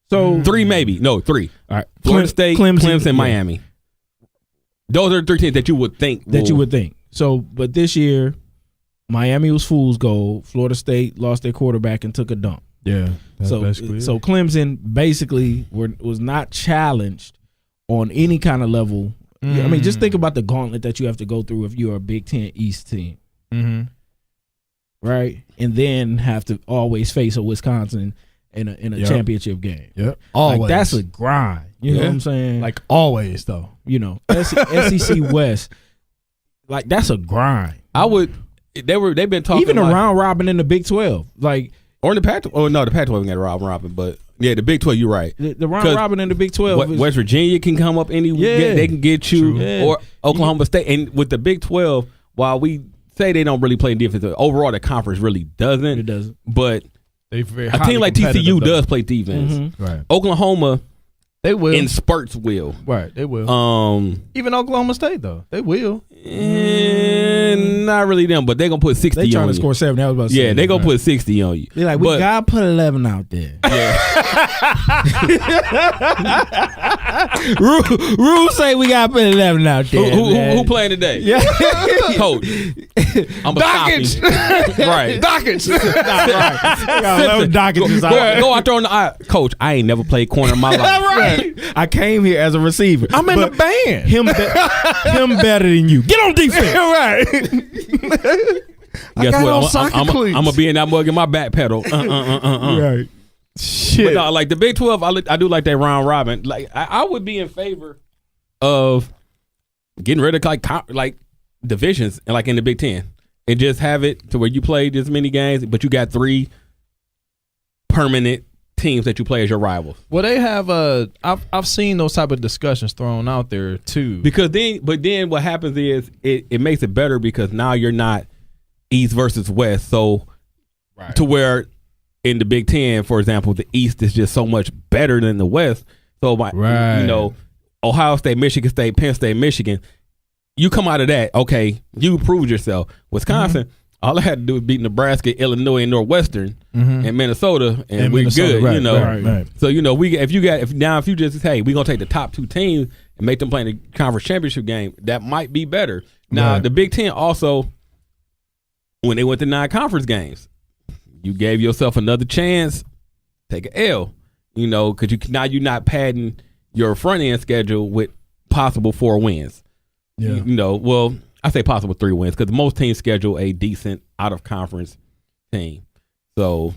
So 3 maybe. No, 3. All right. Florida State, Clemson, Miami. Those are 3 teams that you would think. So, but this year, Miami was fool's gold. Florida State lost their quarterback and took a dump. Yeah. So Clemson basically was not challenged on any kind of level. I mean, just think about the gauntlet that you have to go through if you're a Big Ten East team. Mm-hmm. Right? And then have to always face a Wisconsin in a championship game. Yep. Always. Like, that's a grind. You know what I'm saying? Like always, though. SEC West, like that's a grind. They've been talking even a round robin in the Big 12. Like, or in the Pac-12. Oh, no, the Pac-12 ain't got a round robin, but yeah, the Big 12, you're right. The round robin in the Big 12. West Virginia can come up they can get you. Or Oklahoma State. And with the Big 12, while we say they don't really play defense, overall the conference really doesn't. It doesn't. But a team like TCU does play defense. Mm-hmm. Right. Oklahoma, they will. In spurts will. Right, they will. Even Oklahoma State, though. They will. Not really them, but they gonna put 60 on you. They trying to score 70. I was about to say. Yeah, they gonna put 60 on you. They're like, we gotta put 11 out there. Yeah. Rule say we gotta put 11 out there. Who playing today? Yeah. Coach. I'm a Dockage. Right. Dockage. Go out there on the eye. Coach, I ain't never played corner in my life. Right. I came here as a receiver. I'm in the band. Him better than you. Get on defense. Right. Guess what? I'm gonna be in that mug in my back pedal. Right. Shit. But no, like the Big 12, I do like that round robin. Like I would be in favor of getting rid of like divisions and like in the Big 10 and just have it to where you play this many games, but you got 3 permanent teams that you play as your rivals. Well, they have I've seen those type of discussions thrown out there too. But then what happens is it makes it better because now you're not East versus West. So to where in the Big 10, for example, the East is just so much better than the West. So Ohio State, Michigan State, Penn State, Michigan, you come out of that, okay, you proved yourself. Wisconsin, all I had to do was beat Nebraska, Illinois, and Northwestern, and Minnesota, and we're good. Right. So if you just we're gonna take the top 2 teams and make them play in the conference championship game, that might be better. Now the Big 10 also, when they went to non-conference games, you gave yourself another chance, take an L, because you're not padding your front end schedule with possible 4 wins. Yeah. Well, I say possible 3 wins because most teams schedule a decent out of conference team. So,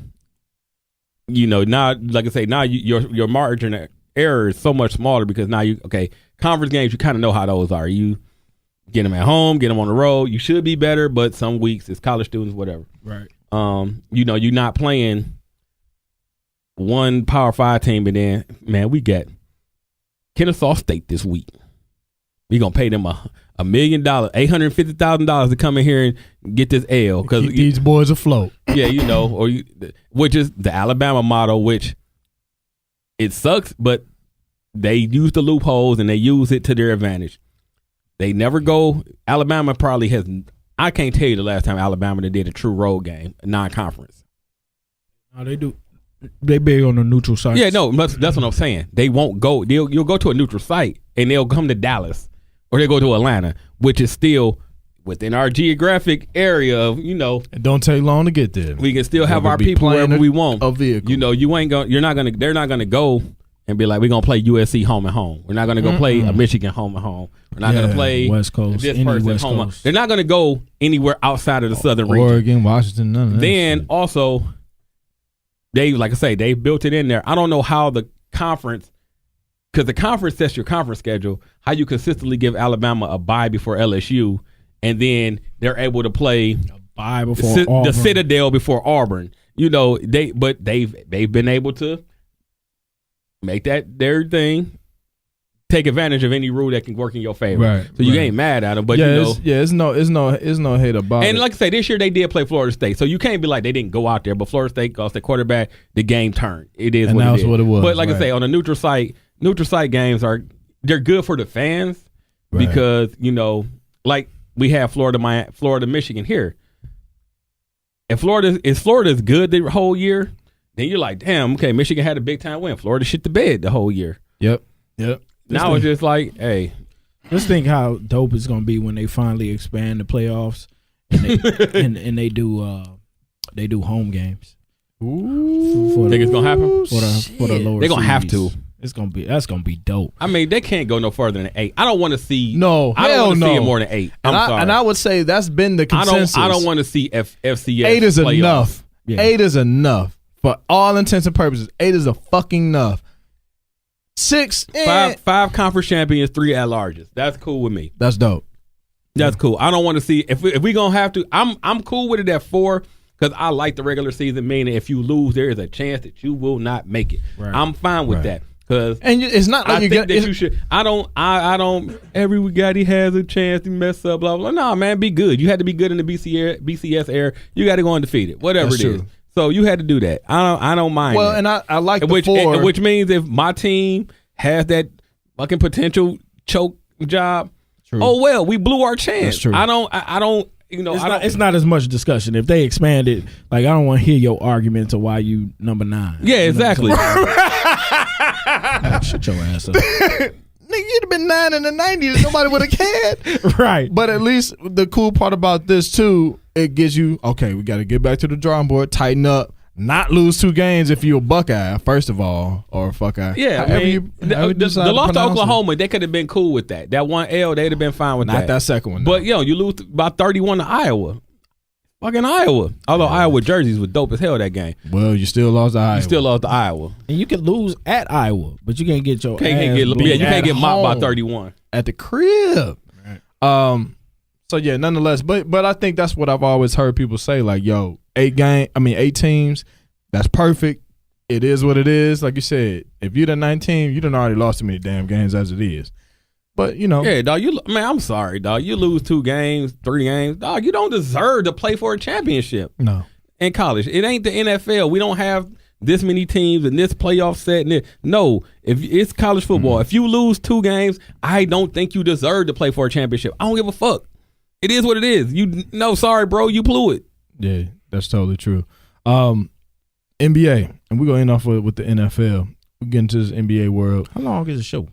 now, like I say, now your margin of error is so much smaller because now conference games, you kind of know how those are. You get them at home, get them on the road. You should be better, but some weeks it's college students, whatever. Right. You're not playing one Power 5 team, and then, man, we got Kennesaw State this week. We gonna pay them $1 million, $850,000 to come in here and get this L because these boys afloat. Yeah, which is the Alabama model, which it sucks, but they use the loopholes and they use it to their advantage. They never go. Alabama probably has. I can't tell you the last time Alabama did a true road game, non-conference. No, they do. They big on the neutral site. Yeah, no, that's what I'm saying. They won't go. You'll go to a neutral site and they'll come to Dallas or they go to Atlanta, which is still within our geographic area of, It don't take long to get there. We can still have our people wherever we want. A vehicle. They're not gonna go and be like, we're gonna play USC home and home. We're not gonna go play a Michigan home and home. We're not gonna play West Coast. This person West home. Coast. They're not gonna go anywhere outside of the southern region. Oregon, Washington, none of that. Then also, like I say, they built it in there. I don't know how the conference, because the conference sets your conference schedule, how you consistently give Alabama a bye before LSU, and then they're able to play a bye before Auburn. The Citadel before Auburn. They've been able to make that their thing, take advantage of any rule that can work in your favor. Right. So you ain't mad at them, but it's no hate about it. And like I say, this year they did play Florida State, so you can't be like they didn't go out there. But Florida State lost their quarterback, the game turned. It is, and what that it was is. what it was. But like I say, on a neutral site games they're good for the fans because like we have Florida, Michigan here. If Florida is good the whole year, then you're like, damn, okay, Michigan had a big time win. Florida shit the bed the whole year. Yep. Now it's just like, hey. Just think how dope it's gonna be when they finally expand the playoffs and they do home games. Ooh. Think it's gonna happen? For the lower they're gonna have seeds. to. That's gonna be dope. I mean, they can't go no further than 8. I don't want to see. No, I don't want to no. see it more than 8. I'm sorry. And I would say that's been the consensus. I don't want to see FCS. 8 is playoffs. enough. Yeah. 8 is enough for all intents and purposes. 8 is a fucking enough. 6, 5 conference champions, 3 at larges. That's cool with me. That's dope. That's cool. I don't want to see if we gonna have to. I'm cool with it at 4 because I like the regular season. Meaning, if you lose, there is a chance that you will not make it. Right. I'm fine with that. And it's not like you should. I don't. Every guy has a chance to mess up. Blah blah. No, man, be good. You had to be good in the BCS era. You got to go undefeated. Whatever That's it is. true. So you had to do that. I don't mind. Well, that. and I like the 4, which means if my team has that fucking potential choke job, True. Oh well, we blew our chance. That's true. I don't. You know, it's not as much discussion. If they expand it, like I don't want to hear your argument to why you number 9. Yeah, exactly. Shut your ass up. Nigga, you'd have been 9 in the 90s. Nobody would have cared. Right. But at least the cool part about this too, it gives you, okay, we got to get back to the drawing board, tighten up, not lose 2 games if you're a Buckeye, first of all, or a Fuckeye. Yeah, the loss to Oklahoma, they could have been cool with that. That one L, they'd have been fine with that. Not that second one. But you lose by 31 to Iowa. Fucking Iowa. Although Iowa jerseys were dope as hell that game. Well, you still lost to Iowa. You still lost to Iowa. And you can lose at Iowa, but you can't get your you can't get mopped by 31 at the crib. Right. So yeah, nonetheless, but I think that's what I've always heard people say, like, yo, 8 teams, that's perfect. It is what it is. Like you said, if you're the 9th team, you done already lost too many damn games as it is. But you know, yeah, dog. I'm sorry, dog. You lose 2 games, 3 games, dog. You don't deserve to play for a championship. No, in college, it ain't the NFL. We don't have this many teams and this playoff set. No, if it's college football, if you lose 2 games, I don't think you deserve to play for a championship. I don't give a fuck. It is what it is. Sorry, bro. You blew it. Yeah, that's totally true. NBA, and we're gonna end off with the NFL. We get into this NBA world. How long is the show?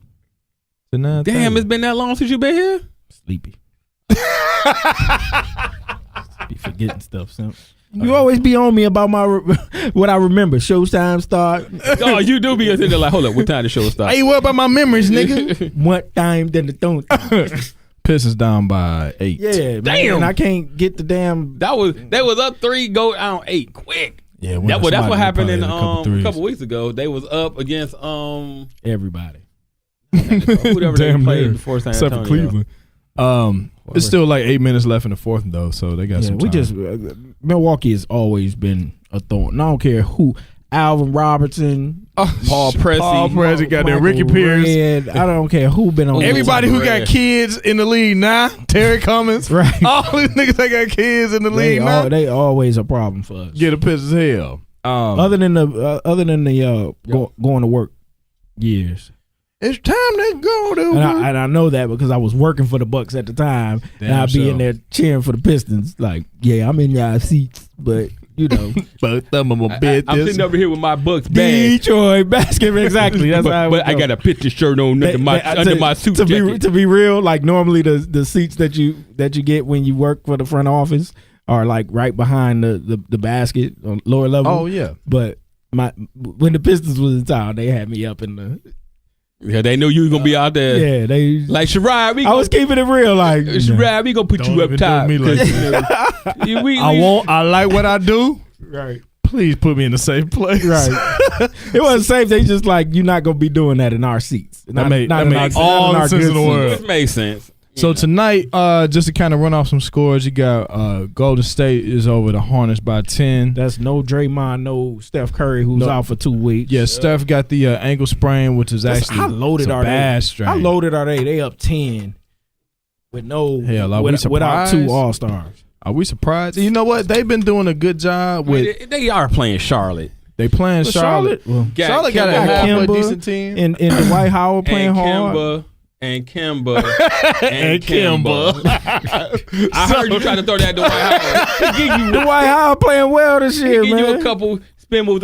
Damn, it's been that long since you been here? Sleepy. Be forgetting stuff, son. You always be on me about what I remember. Showtime start. Oh, you do be sitting there like, hold up, what time the show start? Hey, what about my memories, nigga? What time did the don't? Pistons down by 8. Yeah, damn. Man, and I can't get the damn. They was up 3, go down 8 quick. Yeah, that's what happened in a couple weeks ago. They was up against everybody. Whoever they played before San Antonio. Except for Cleveland. It's still like 8 minutes left in the 4th though, so they got some time. Milwaukee has always been a thorn. I don't care who. Alvin Robertson, Paul Pressey got that Ricky Pierce. I don't care who been on. Everybody who got kids in the league now, Terry Cummins, right? All these niggas that got kids in the league now, they always a problem for us. Get a piss as hell. Other than the going to work years. It's time to go to work. And I know that because I was working for the Bucks at the time, and I'd be in there cheering for the Pistons. Like, yeah, I'm in y'all seats, but you know, but some of my business. I'm sitting over here with my Bucks bag. Detroit basketball, exactly. That's how. But I got a picture shirt on under my suit jacket. To be real, like normally the seats that you get when you work for the front office are like right behind the basket on lower level. Oh yeah, but when the Pistons was in town, they had me up in the. Yeah, they knew you was gonna be out there. Yeah, they like Sherrod. I was keeping it real, like Sherrod. We gonna put you up top. Me like I like what I do. Right. Please put me in a safe place. Right. It wasn't safe. They just like you're not gonna be doing that in our seats. That made all the sense in the world. It makes sense. So tonight, just to kind of run off some scores, you got Golden State is over the Hornets by 10. That's no Draymond, no Steph Curry, who's out for 2 weeks. Yeah, Steph got the ankle sprain, which is actually how loaded are bad strain. How loaded are they? They up 10 with no without 2 All-Stars. Are we surprised? You know what? They've been doing a good job with. They are playing Charlotte. They playing Charlotte. Charlotte got a halfway decent team. And Dwight Howard playing hard. And Kemba. I heard you trying to throw that Dwight Howard. Dwight Howard playing well this year, man. Give you a couple spin moves.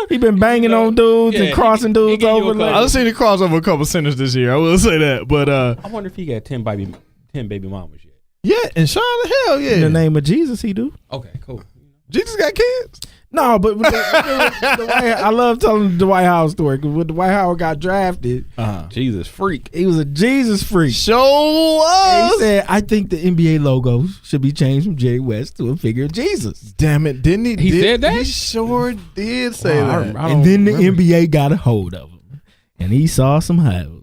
He been banging on dudes and crossing dudes over. I've seen him cross over a couple centers this year. I will say that. But I wonder if he got 10 baby mamas yet. Yeah, in Charlotte, hell yeah. In the name of Jesus, he do. Okay, cool. Jesus got kids? No, but I love telling the Dwight Howard story because when Dwight Howard got drafted, Jesus freak. He was a Jesus freak. Show us. He said, "I think the NBA logo should be changed from Jerry West to a figure of Jesus." Damn it! Didn't he? He said that. He sure did say that. And then the NBA got a hold of him, and he saw some hoes.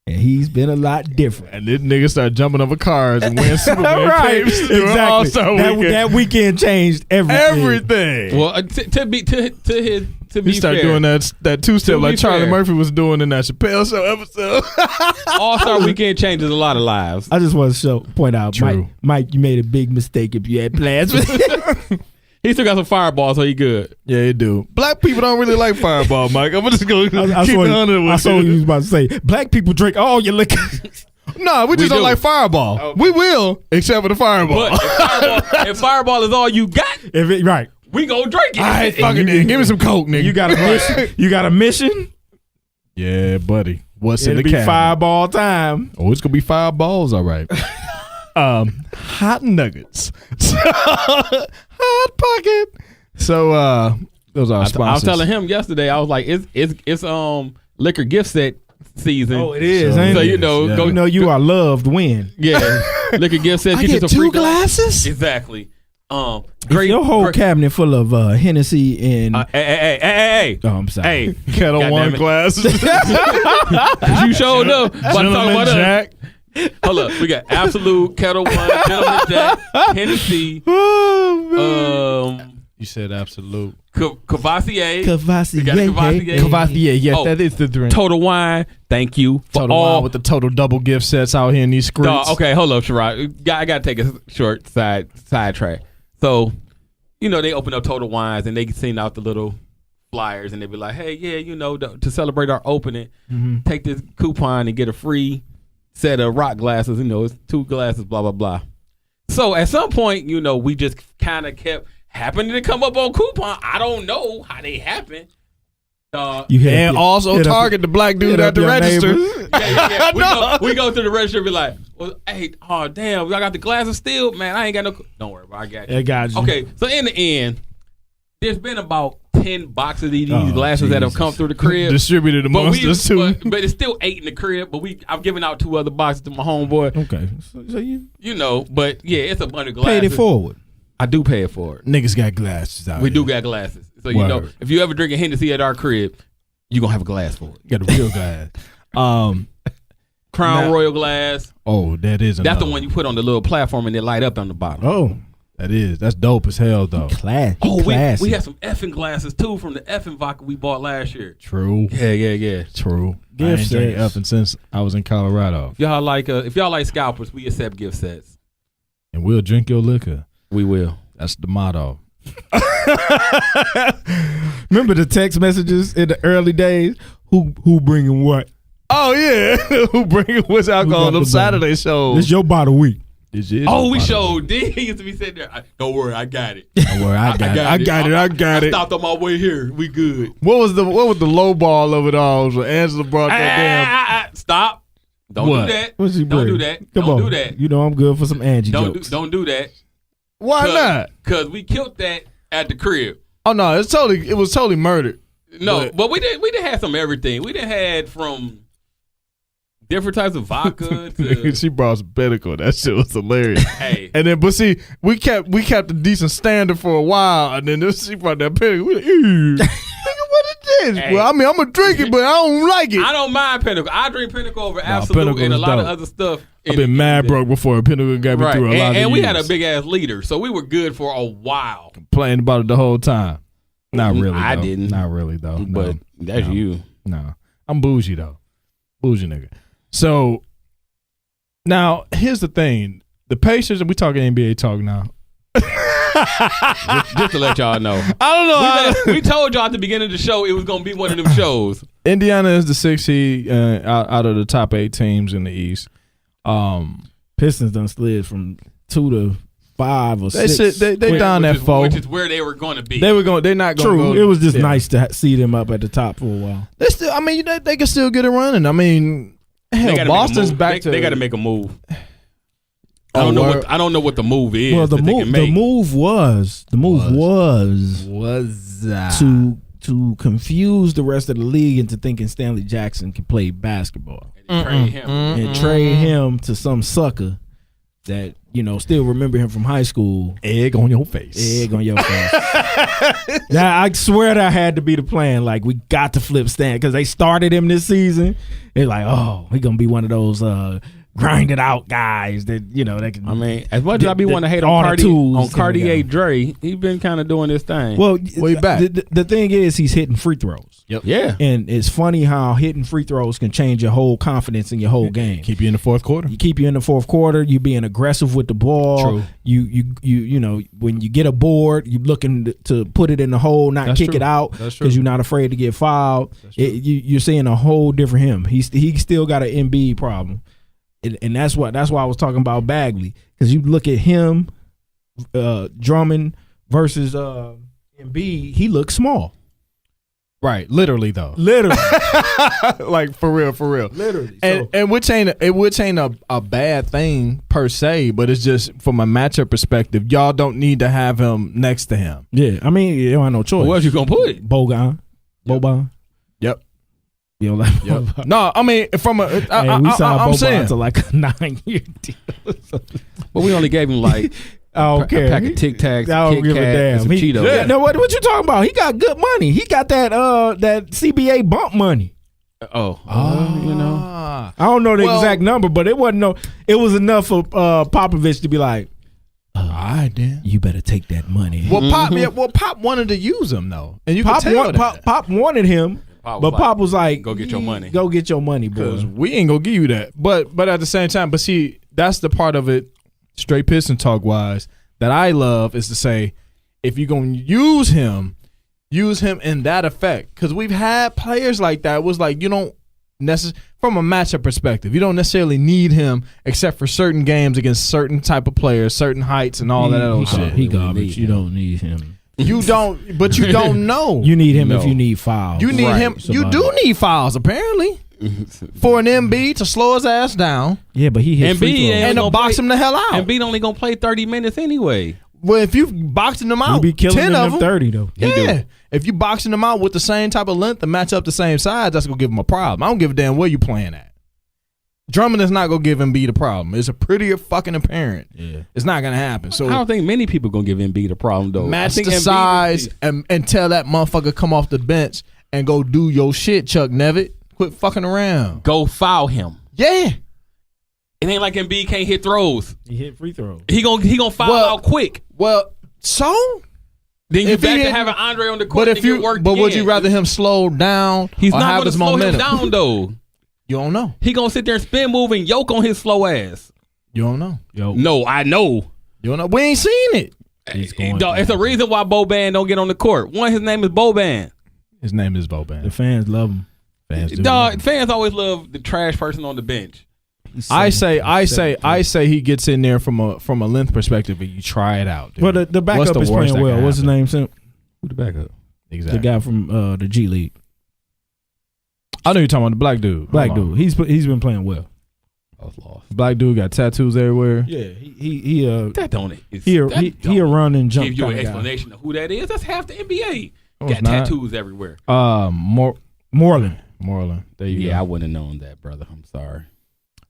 And he's been a lot different. And this nigga started jumping over cars and wearing Superman right. capes. Exactly. That weekend changed everything. Well, to be he started doing that two-step like Charlie Murphy was doing in that Chappelle Show episode. All-Star Weekend changes a lot of lives. I just want to point out, Mike, you made a big mistake if you had plans with him. He still got some Fireball, so he good. Yeah, he do. Black people don't really like Fireball, Mike. I'm just going to keep it under with I saw what you was about to say. Black people drink all your liquor. No, we just don't like Fireball. Okay. We will, except for the Fireball. But if Fireball is all you got, right, we gonna drink it. All right, fucking nigga. Give me some Coke, nigga. You got a mission? You got a mission? Yeah, buddy. What's in the cabinet? Fireball time. Oh, it's gonna be fireballs, all right. Hot nuggets. Hot pocket. So those are our sponsors. I was telling him yesterday, I was like, it's liquor gift set season. Oh, it is. So you know you are loved when. Yeah. Liquor gift set. I get 2 glasses? Exactly. Great, your whole cabinet full of Hennessy and hey. Oh, I'm sorry. Hey, Kettle One glasses. You showed up. Gentleman Jack. Hold up, we got Absolute, Kettle One, Gentleman Jack, Hennessy. You said Absolute. Cavassier. Cavassier. Yes, that is the drink. Total Wine. Thank you for Total all Wine with the total double gift sets out here in these streets. Okay, hold up, Sherrod. I got to take a short side track. So, they open up Total Wines and they send out the little flyers and they be like, hey, yeah, to celebrate our opening, take this coupon and get a free set of rock glasses. It's 2 glasses, blah, blah, blah. So at some point, we just kind of kept happening to come up on coupon. I don't know how they happen. And also target the black dude at the register. Yeah. We go to the register and be like, well, hey, oh, damn, I got the glasses still? Man, I ain't got no. Don't worry, bro, I got you. I got you. Okay, so in the end, there's been about 10 boxes of these glasses that have come through the crib. Distributed amongst us, too. But it's still 8 in the crib, but I've given out 2 other boxes to my homeboy. Okay. So you but yeah, it's a bunch of glasses. Paid it forward. I do pay it forward. Niggas got glasses out We here. do got glasses. So, if you ever drink a Hennessy at our crib, you're going to have a glass for it. You got a real glass. Crown Royal glass. Oh, that's the one you put on the little platform and they light up on the bottom. Oh. That's dope as hell, though. Class. Oh, we had some effing glasses, too, from the effing vodka we bought last year. True. Yeah. True. I ain't drank effing since I was in Colorado. If y'all like scalpers, we accept gift sets. And we'll drink your liquor. We will. That's the motto. Remember the text messages in the early days? Who bringing what? Oh yeah, who bringing what's alcohol on them Saturday shows? It's your bottle week. We showed. D used to be sitting there. Don't worry, I got it. Don't worry, I got it. I stopped on my way here. We good. What was the low ball of it all? Was when Angela brought that damn. Stop. Don't do that. Don't do that. Don't do that. I'm good for some Angie jokes. Don't do that. Why not? Because we killed that at the crib. Oh no, it was totally murdered. No, but we did have some everything. We done had from different types of vodka to she brought some Pinnacle. That shit was hilarious. Hey. And then we kept a decent standard for a while, and then she brought that Pinnacle. We like, nigga, what is this? Hey. Well, I mean, I'm gonna drink it, but I don't like it. I don't mind Pinnacle. I drink Pinnacle over Absolute Pinnacle and a lot of other stuff. I've been mad broke before Pinnacle got me through a lot of and we years. had a big ass leader, so we were good for a while. Complaining about it the whole time. Not really. I didn't. Not really though. But that's you. No, I'm bougie though. Bougie nigga. So now here's the thing: the Pacers, and we talking NBA talk now. just to let y'all know, I don't know. We told y'all at the beginning of the show it was gonna be one of them shows. Indiana is the 6th seed out of the top 8 teams in the East. Pistons done slid from 2 to 5 or 6. They down at 4, which is where they were going to be. They're not going. True. It was just nice to see them up at the top for a while. They still. I mean, they can still get it running. I mean, hell, Boston's back to. They got to make a move. I don't know what the move is. Well, the move was to confuse the rest of the league into thinking Stanley Jackson can play basketball and trade him to some sucker that still remember him from high school. Egg on your face. Now, I swear that had to be the plan. Like, we got to flip Stan because they started him this season. They're like, oh, he gonna be one of those grinded out guys that that can. I mean, as much as I be wanting to hate on Cartier Dre, he been kind of doing this thing. Well, back. The thing is, he's hitting free throws. Yep. Yeah. And it's funny how hitting free throws can change your whole confidence in your whole game. Keep you in the fourth quarter. You keep you in the fourth quarter. You being aggressive with the ball. True. You when you get a board, you looking to put it in the hole, not kick it out because you're not afraid to get fouled. You're seeing a whole different him. He still got an Embiid problem. and that's why I was talking about Bagley, because you look at him, Drummond versus Embiid, he looks small. Right, literally though. Literally. Like for real. Literally. And which ain't a bad thing per se, but it's just from a matchup perspective, y'all don't need to have him next to him. Yeah, I mean, you don't have no choice. Where else you gonna put it? Boban. Yep. You don't like Boban. No, I mean from a We signed I'm Boban saying to like a 9-year deal. But we only gave him like I don't care. a pack of Tic Tacs, I don't Kit give a Kat, damn. and some Cheetos. Yeah. No, what you talking about? He got good money. He got that CBA bump money. You know. I don't know the exact number, but it wasn't it was enough for Popovich to be like, all right, then. you better take that money. Well, Pop wanted to use him though, and you Pop can tell that. Pop wanted him, Pop was like, go get your money. Go get your money, Because boy. we ain't gonna give you that. But at the same time, but see, that's the part of it, straight piston talk wise, that I love is to say, if you're gonna use him in that effect. Because we've had players like that. It was like you don't from a matchup perspective, you don't necessarily need him except for certain games against certain type of players, certain heights, and all that other shit. He garbage. You don't need him. You don't, but you don't know. You need him if you need fouls. You need him. You do need fouls, apparently, for an Embiid to slow his ass down. Yeah, but he hit free throws. And to box him the hell out. Embiid only gonna play 30 minutes anyway. Well, if you boxing them out, You be killing 10 them of them 30 though. Yeah. If you boxing them out with the same type of length and match up the same size, that's gonna give him a problem. I don't give a damn where you playing at. Drummond is not gonna give Embiid a problem. It's a pretty fucking apparent. Yeah. It's not gonna happen. So I don't think many people gonna give Embiid a problem though. match I think the size and tell that motherfucker come off the bench and go do your shit, Chuck Nevitt. Quit fucking around. Go foul him. Yeah. It ain't like Embiid can't hit throws. He hit free throws. He gonna foul out quick. Well, so Then you if he back to hit- having Andre on the court. but if you work but would again. you rather him slow down He's or not have gonna his slow momentum? him down though. You don't know. He gonna sit there and spin move and yoke on his slow ass. You don't know. No, I know. You don't know. We ain't seen it. Dog, it's a reason why Boban don't get on the court. One, his name is Boban. His name is The Boban. fans love him. Fans do. Dog, fans always love the trash person on the bench. I say he gets in there from a length perspective, and you try it out. Dude. Well, the backup is playing well. What's his name? Sim? Who the backup? Exactly. The guy from the G League. I know you're talking about the black dude. Black dude. He's been playing well. I was lost. Black dude got tattoos everywhere. Yeah, he That don't he a run and jump. give you an kinda guy. explanation of who that is. That's half the NBA. No, it's Got not. tattoos everywhere. Moreland. There you Yeah, I go. wouldn't have known that, brother. I'm sorry.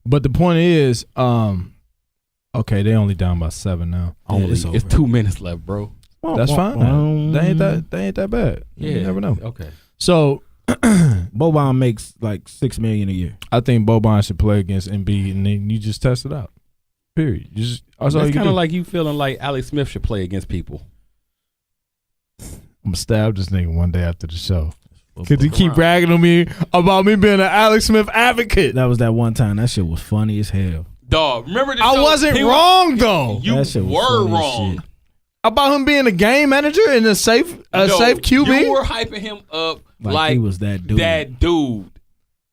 But the point is, okay, they only down by 7 now. Only it's it's over. 2 minutes left, bro. That's fine. They ain't that bad. You never know. Okay. So Boban makes like $6 million a year. I think Boban should play against Embiid, and then you just test it out. Period. You just that's all you It's can kind of do. like you feeling like Alex Smith should play against people. I'm gonna stab this nigga one day after the show. Cause he keep bragging on me about me being an Alex Smith advocate. That was that one time. That shit was funny as hell. Dog, remember the I show? wasn't He wrong though. You That shit was were funny as wrong. shit. About him being a game manager and a safe QB. You were hyping him up like he was that dude. That dude.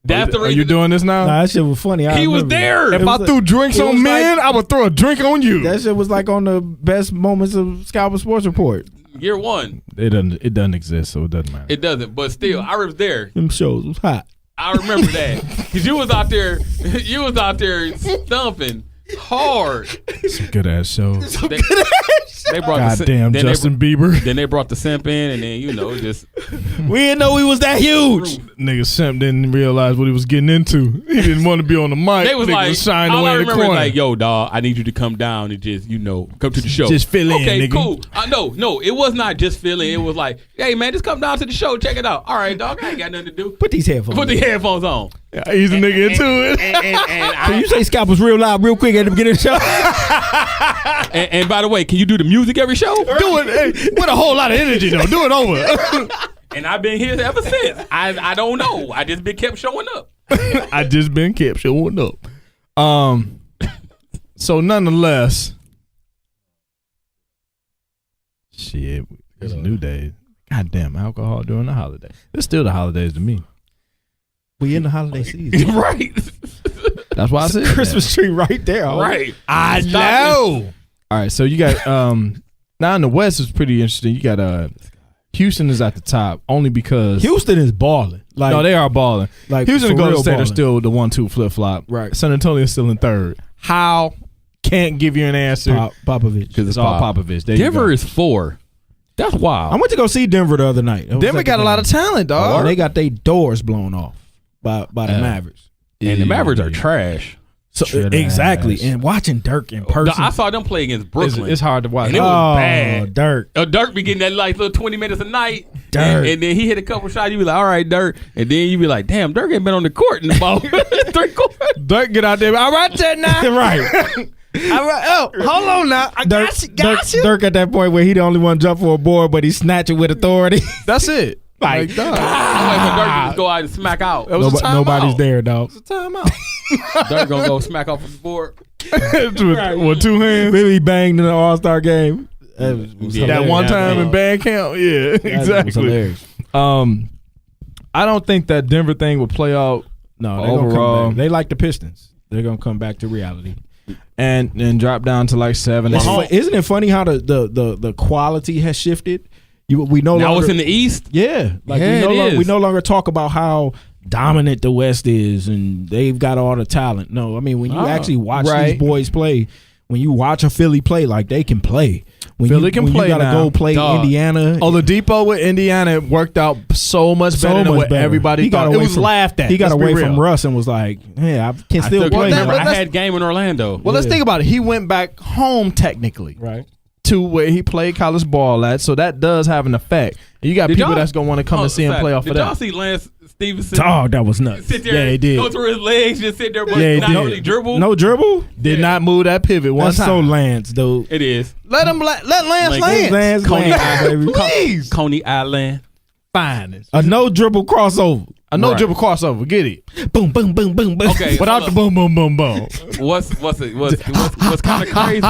That's the Are reason. you doing this now? Nah, that shit was funny. He was remember there. it. If I was threw drinks it on was men, like- I would throw a drink on you. that shit was like on the best moments of Scalper Sports Report. Year one. It doesn't exist, so it doesn't matter. It doesn't. But still, I was there. Them shows was hot. I remember that. Because you was out there stumping hard. Some good ass shows. They brought Goddamn then Justin Bieber. Then they brought the simp in, and then just We didn't know he was that huge. Nigga Simp didn't realize what he was getting into. He didn't want to be on the mic. they was Nigga like, shying all away I in the remember is corner. like, yo, dog, I need you to come down and just come to the show. Just fill in, okay, nigga. cool. No, it was not just fill in. It was like, hey man, just come down to the show, check it out. All right, dog, I ain't got nothing to do. Put these headphones. Put the headphones on. Ease the nigga into it. Can you say Scalpers real loud, real quick at the beginning of the show? And by the way, can you do the music every show? Do it with a whole lot of energy though. Do it over. And I've been here ever since. I don't know. I just been kept showing up. I just been kept showing up. So nonetheless, shit, it's a new day. Goddamn alcohol during the holiday. It's still the holidays to me. We in the holiday season. Right. That's why I said Christmas tree right there. Right. I know. All right, so you got now in the West is pretty interesting. You got Houston is at the top only because Houston is balling. Like, no, they are balling. Like Houston and Golden State balling. are still the 1-2 flip flop. Right. San Antonio is still in third. How? Can't give you an answer. Popovich. Because it's all Popovich. There Denver is 4. That's wild. I went to go see Denver the other night. Denver got a lot of talent, dog. And they got their doors blown off by the Mavericks. And the Mavericks are trash. So exactly. And watching Dirk in person. I saw them play against Brooklyn. It's hard to watch. And it was bad. Dirk. Dirk be getting that like little 20 minutes a night. Dirk. And then he hit a couple shots. You be like, all right, Dirk. And then you be like, damn, Dirk ain't been on the court in about 3 quarters. Dirk get out there. All right, there now. Right. All right. Oh, hold on now. I got you. Dirk at that point where he the only one jump for a board, but he snatch it with authority. That's it. Like, I'm like, for Dirk to just go out and smack out. It was a timeout. Nobody's there, dog. It's a timeout. Dirk gonna go smack off the board. with 2 hands. Maybe he banged in the All-Star game. That one time in band camp. Yeah, exactly. I don't think that Denver thing would play out. No, they're gonna come back. They like the Pistons. They're gonna come back to reality and drop down to like 7. Isn't it funny how the quality has shifted? We no now longer it's in the East. Yeah, like yeah, we no longer talk about how dominant the West is and they've got all the talent. No, I mean when you actually watch these boys play, when you watch a Philly play, like they can play. When Philly you can play you gotta now. go play Indiana. Oladipo with Indiana worked out so much better than what everybody thought. It was laughed at. He got away from Russ and was like, "Yeah, I can still play." Remember, I had game in Orlando. Well, let's think about it. He went back home technically, right, to where he played college ball at. So that does have an effect. And you got people that's gonna want to come and see him play off of that. Did y'all see Lance Stevenson? Oh, that was nuts. Sit there, yeah, he did. Go through his legs, just sit there, but not really dribble. No dribble. Did not move that pivot one That's time. so Lance, dude. It is. Let Lance land. Coney Island, please. Coney Island. Fine. A no dribble crossover. A no dribble crossover. Get it. Boom, boom, boom, boom, boom. Okay, without the boom, boom, boom, boom. What's kind of crazy?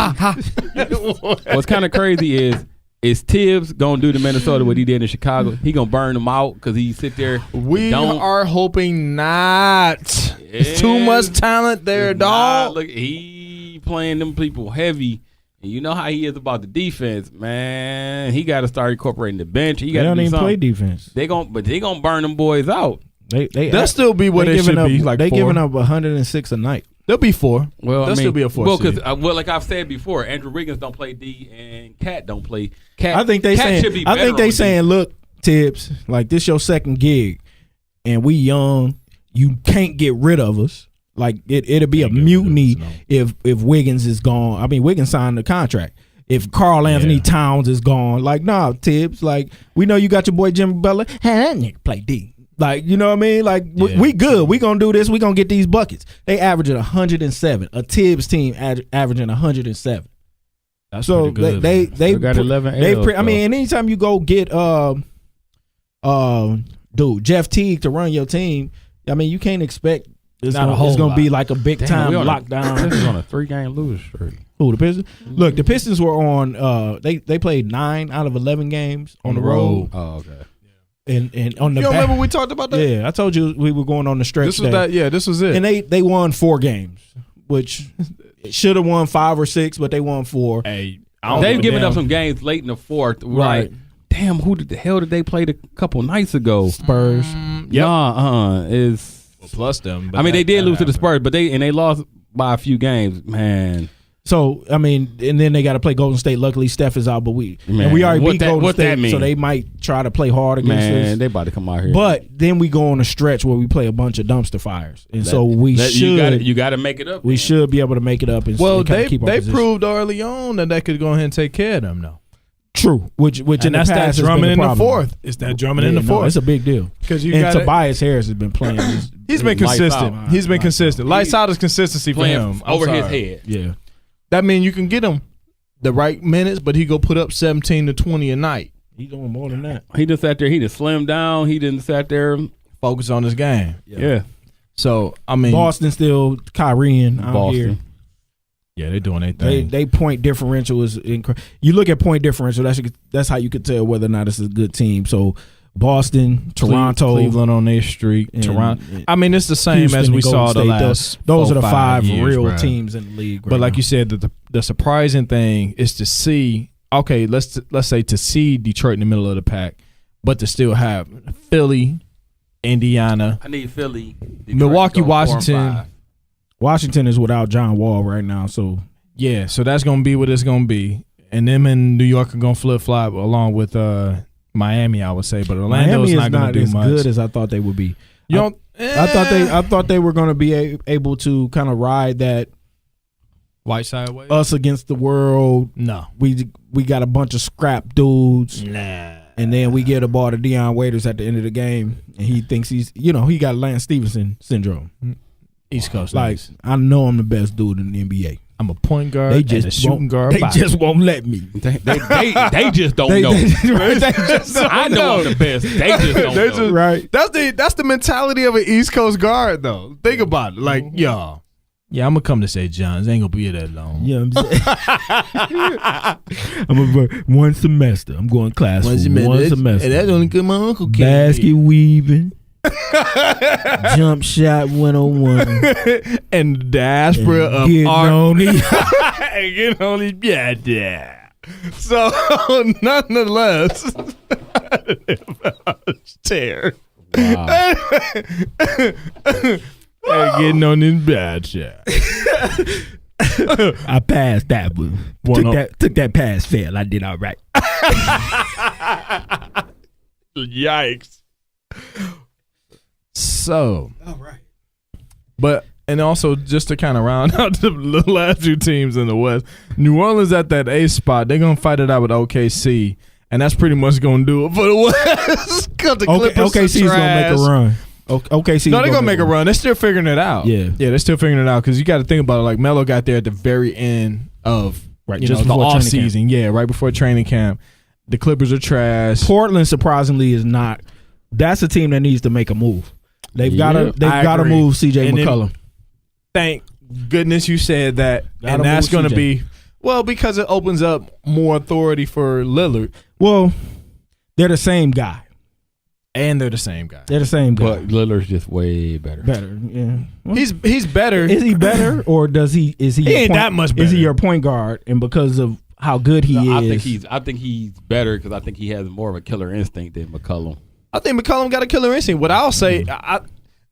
What's kind of crazy is Tibbs gonna do to Minnesota what he did in Chicago? He gonna burn them out because he sit there. We are hoping not. It's too much talent there, dog. Look, he playing them people heavy. And you know how he is about the defense, man. He got to start incorporating the bench. He got to don't do even something. play defense. They gonna burn them boys out. They'll still be what they should be. Like they 4. giving up 106 a night. They'll be 4. Well, they'll still be a 4. Well, because like I've said before, Andrew Wiggins don't play D and Cat don't play. Cat. I think they saying, look, Tibbs, like this your second gig, and we young. You can't get rid of us. Like it'll be a mutiny if Wiggins is gone. I mean, Wiggins signed the contract. If Karl Anthony Towns is gone, like nah, Tibbs. Like we know you got your boy Jimmy Butler. Hey, that nigga play D. Like you know what I mean? Like we good. We gonna do this. We gonna get these buckets. They averaging 107. A Tibbs team averaging 107. That's so good, they got 11. I mean, anytime you go get Jeff Teague to run your team, I mean, you can't expect it's gonna be like a big time lockdown. This is on a 3-game losing streak. Who, the Pistons? Look, the Pistons were on. They played 9 out of 11 games on the road. Oh, okay. And on the you remember we talked about that? Yeah, I told you we were going on the stretch. This was that. Yeah, this was it. And they won 4 games, which should have won 5 or 6, but they won 4. Hey, they've given up some games late in the fourth. Right. Like, damn, who the hell did they play a couple nights ago? Spurs. Is plus them. I mean, they did lose to the Spurs, but they lost by a few games, man. So I mean, and then they got to play Golden State. Luckily, Steph is out, but we already beat Golden State, so they might try to play hard against us. Man, they about to come out here. But then we go on a stretch where we play a bunch of dumpster fires, and so we should. You got to make it up. We should be able to make it up. And they proved early on that they could go ahead and take care of them, though. True, which in that's the past that drumming in the fourth. It's that drumming in the fourth. It's a big deal because Tobias Harris has been playing. He's been consistent. He's been consistent. Lights out is consistency for him. Over his head. Yeah. That means you can get him the right minutes, but he go put up 17 to 20 a night. He doing more than that. He just sat there. He just slimmed down. He didn't sat there. Focus on his game. Yeah. So, I mean. Boston still Kyrie out here. Yeah, they're doing their thing. They point differential is incredible. You look at point differential, that's how you could tell whether or not it's a good team. So Boston, Toronto, Cleveland on their streak. Toronto. I mean, it's the same Houston as we and saw Golden the State. last. Those are the 5 years, real bro. teams in the league. But like you said, the surprising thing is to see. Okay, let's say to see Detroit in the middle of the pack, but to still have Philly, Indiana. I need Philly, Detroit, Milwaukee, go 4 and Washington. 5. Washington is without John Wall right now, so Yeah, so that's gonna be what it's gonna be, and them in New York are gonna flip flop along with Miami, I would say, but Orlando's Miami is not gonna do as much. good as I thought they would be. You know, I thought they were going to be able to kind of ride that Whiteside way. us against the world. No, We got a bunch of scrap dudes, nah. and then we get the ball to Deion Waiters at the end of the game, and he thinks he got Lance Stevenson syndrome. East Coast. Like, I know I'm the best dude in the NBA. I'm a point guard. They just and a shooting guard. They just won't let me. They just don't know. I know I'm the best. They just don't know. Right. That's the mentality of an East Coast guard, though. Think about it. Like, y'all. Yeah, I'm gonna come to St. John's. Ain't gonna be here that long. Yeah, I'm gonna one semester. I'm going class one semester. And that's only good my uncle came. Basket weaving, jump shot 101, and diaspora of getting art. on it. And getting on it. Yeah. So, nonetheless, tear. Wow. And getting on this bad shit. I passed that one. Took that pass fail. I did all right. Yikes. So, All right. but and also just to kind of round out the last 2 teams in the West, New Orleans at that A spot, they're gonna fight it out with OKC, and that's pretty much gonna do it for the West. OKC's gonna make a run. OKC. No, they're gonna make a run. They're still figuring it out. Yeah, they're still figuring it out because you got to think about it. Like Melo got there at the very end of just the before off training season. camp. Yeah, right before training camp. The Clippers are trash. Portland surprisingly is not. That's a team that needs to make a move. They've got to move CJ McCollum. Thank goodness you said that, and that's going to be because it opens up more authority for Lillard. Well, they're the same guy. And they're the same guy. They're the same guy. But Lillard's just way better. Better, yeah. Well, He's better. is he better, or is he? He ain't that much better. Is he your point guard? And because of how good he is, I think he's better because I think he has more of a killer instinct than McCollum. I think McCollum got a killer instinct. What I'll say,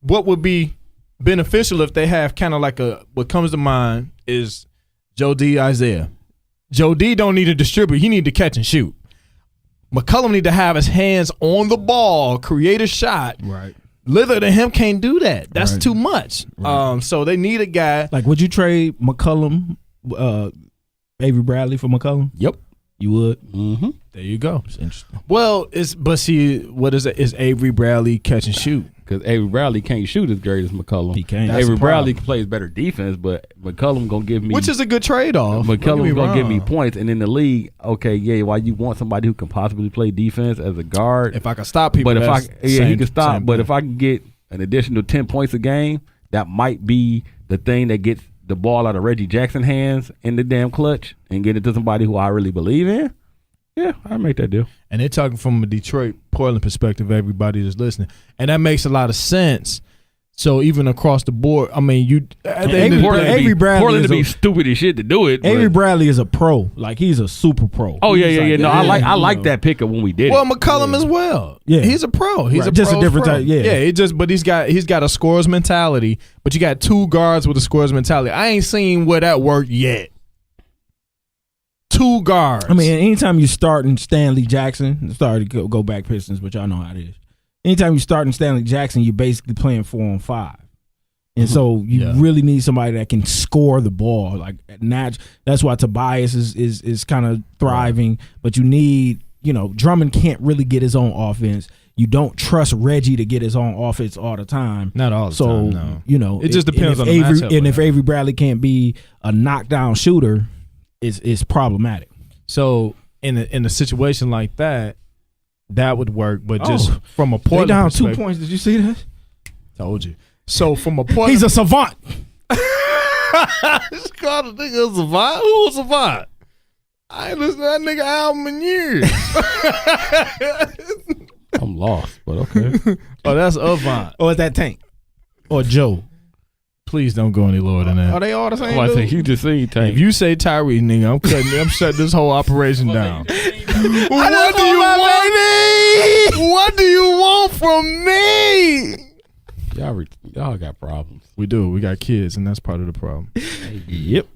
what would be beneficial if they have kind of like what comes to mind is Joe D. Isaiah. Joe D. don't need to distribute. He need to catch and shoot. McCollum need to have his hands on the ball, create a shot. right? Lillard and him can't do that. That's Right. too much. Right. So they need a guy. Like, would you trade McCollum, Avery Bradley for McCollum? Yep. You would. Mm-hmm. There you go. It's interesting. Well, what is it? Is Avery Bradley catch and shoot? Because Avery Bradley can't shoot as great as McCollum. He can't. That's Avery the Bradley problem. plays better defense, but McCollum gonna give me. Which is a good trade-off. McCollum's gonna give me points, and in the league, okay, yeah. Why you want somebody who can possibly play defense as a guard? If I can stop people, but he can stop. same But thing. if I can get an additional 10 points a game, that might be the thing that gets the ball out of Reggie Jackson's hands in the damn clutch and get it to somebody who I really believe in. Yeah, I make that deal. And they're talking from a Detroit, Portland perspective, everybody that's listening. And that makes a lot of sense. So even across the board, I mean, Avery Bradley Portland is to be a- stupid as shit to do it. Avery but- Bradley is a pro. Like, he's a super pro. Oh yeah, He's yeah, like, yeah. No, I like you know. that pickup when we did well, it. McCollum as well. Yeah. He's a pro. He's Right. a Just a pro's different pro. type, yeah. But he's got a scorer's mentality. But you got 2 guards with a scorer's mentality. I ain't seen where that worked yet. 2 guards. I mean, anytime you start in Stanley Jackson, sorry to go back Pistons, but y'all know how it is. Anytime you start in Stanley Jackson, you're basically playing 4-on-5. And so you really need somebody that can score the ball. Like, that's why Tobias is kind of thriving. But you need, Drummond can't really get his own offense. You don't trust Reggie to get his own offense all the time. not all the time, no. It just depends on the matchup. And if Avery Bradley can't be a knockdown shooter, it's problematic. So in a situation like that, that would work. But just from a They Portland down 2 perspective, points. Did you see that? told you. So from a Portland, He's a savant. Just called a nigga a savant. Who a savant? I ain't listened to that nigga album in years. I'm lost, but okay. Oh, that's Avant. Or is that Tank? Or Joe? Please don't go any lower than that. Are they all the same? I dude? think you just seen Tank. If you say Tyree, nigga, I'm shutting this whole operation down. What do you want? What do you want from me? Y'all got problems. We do. We got kids, and that's part of the problem. Yep.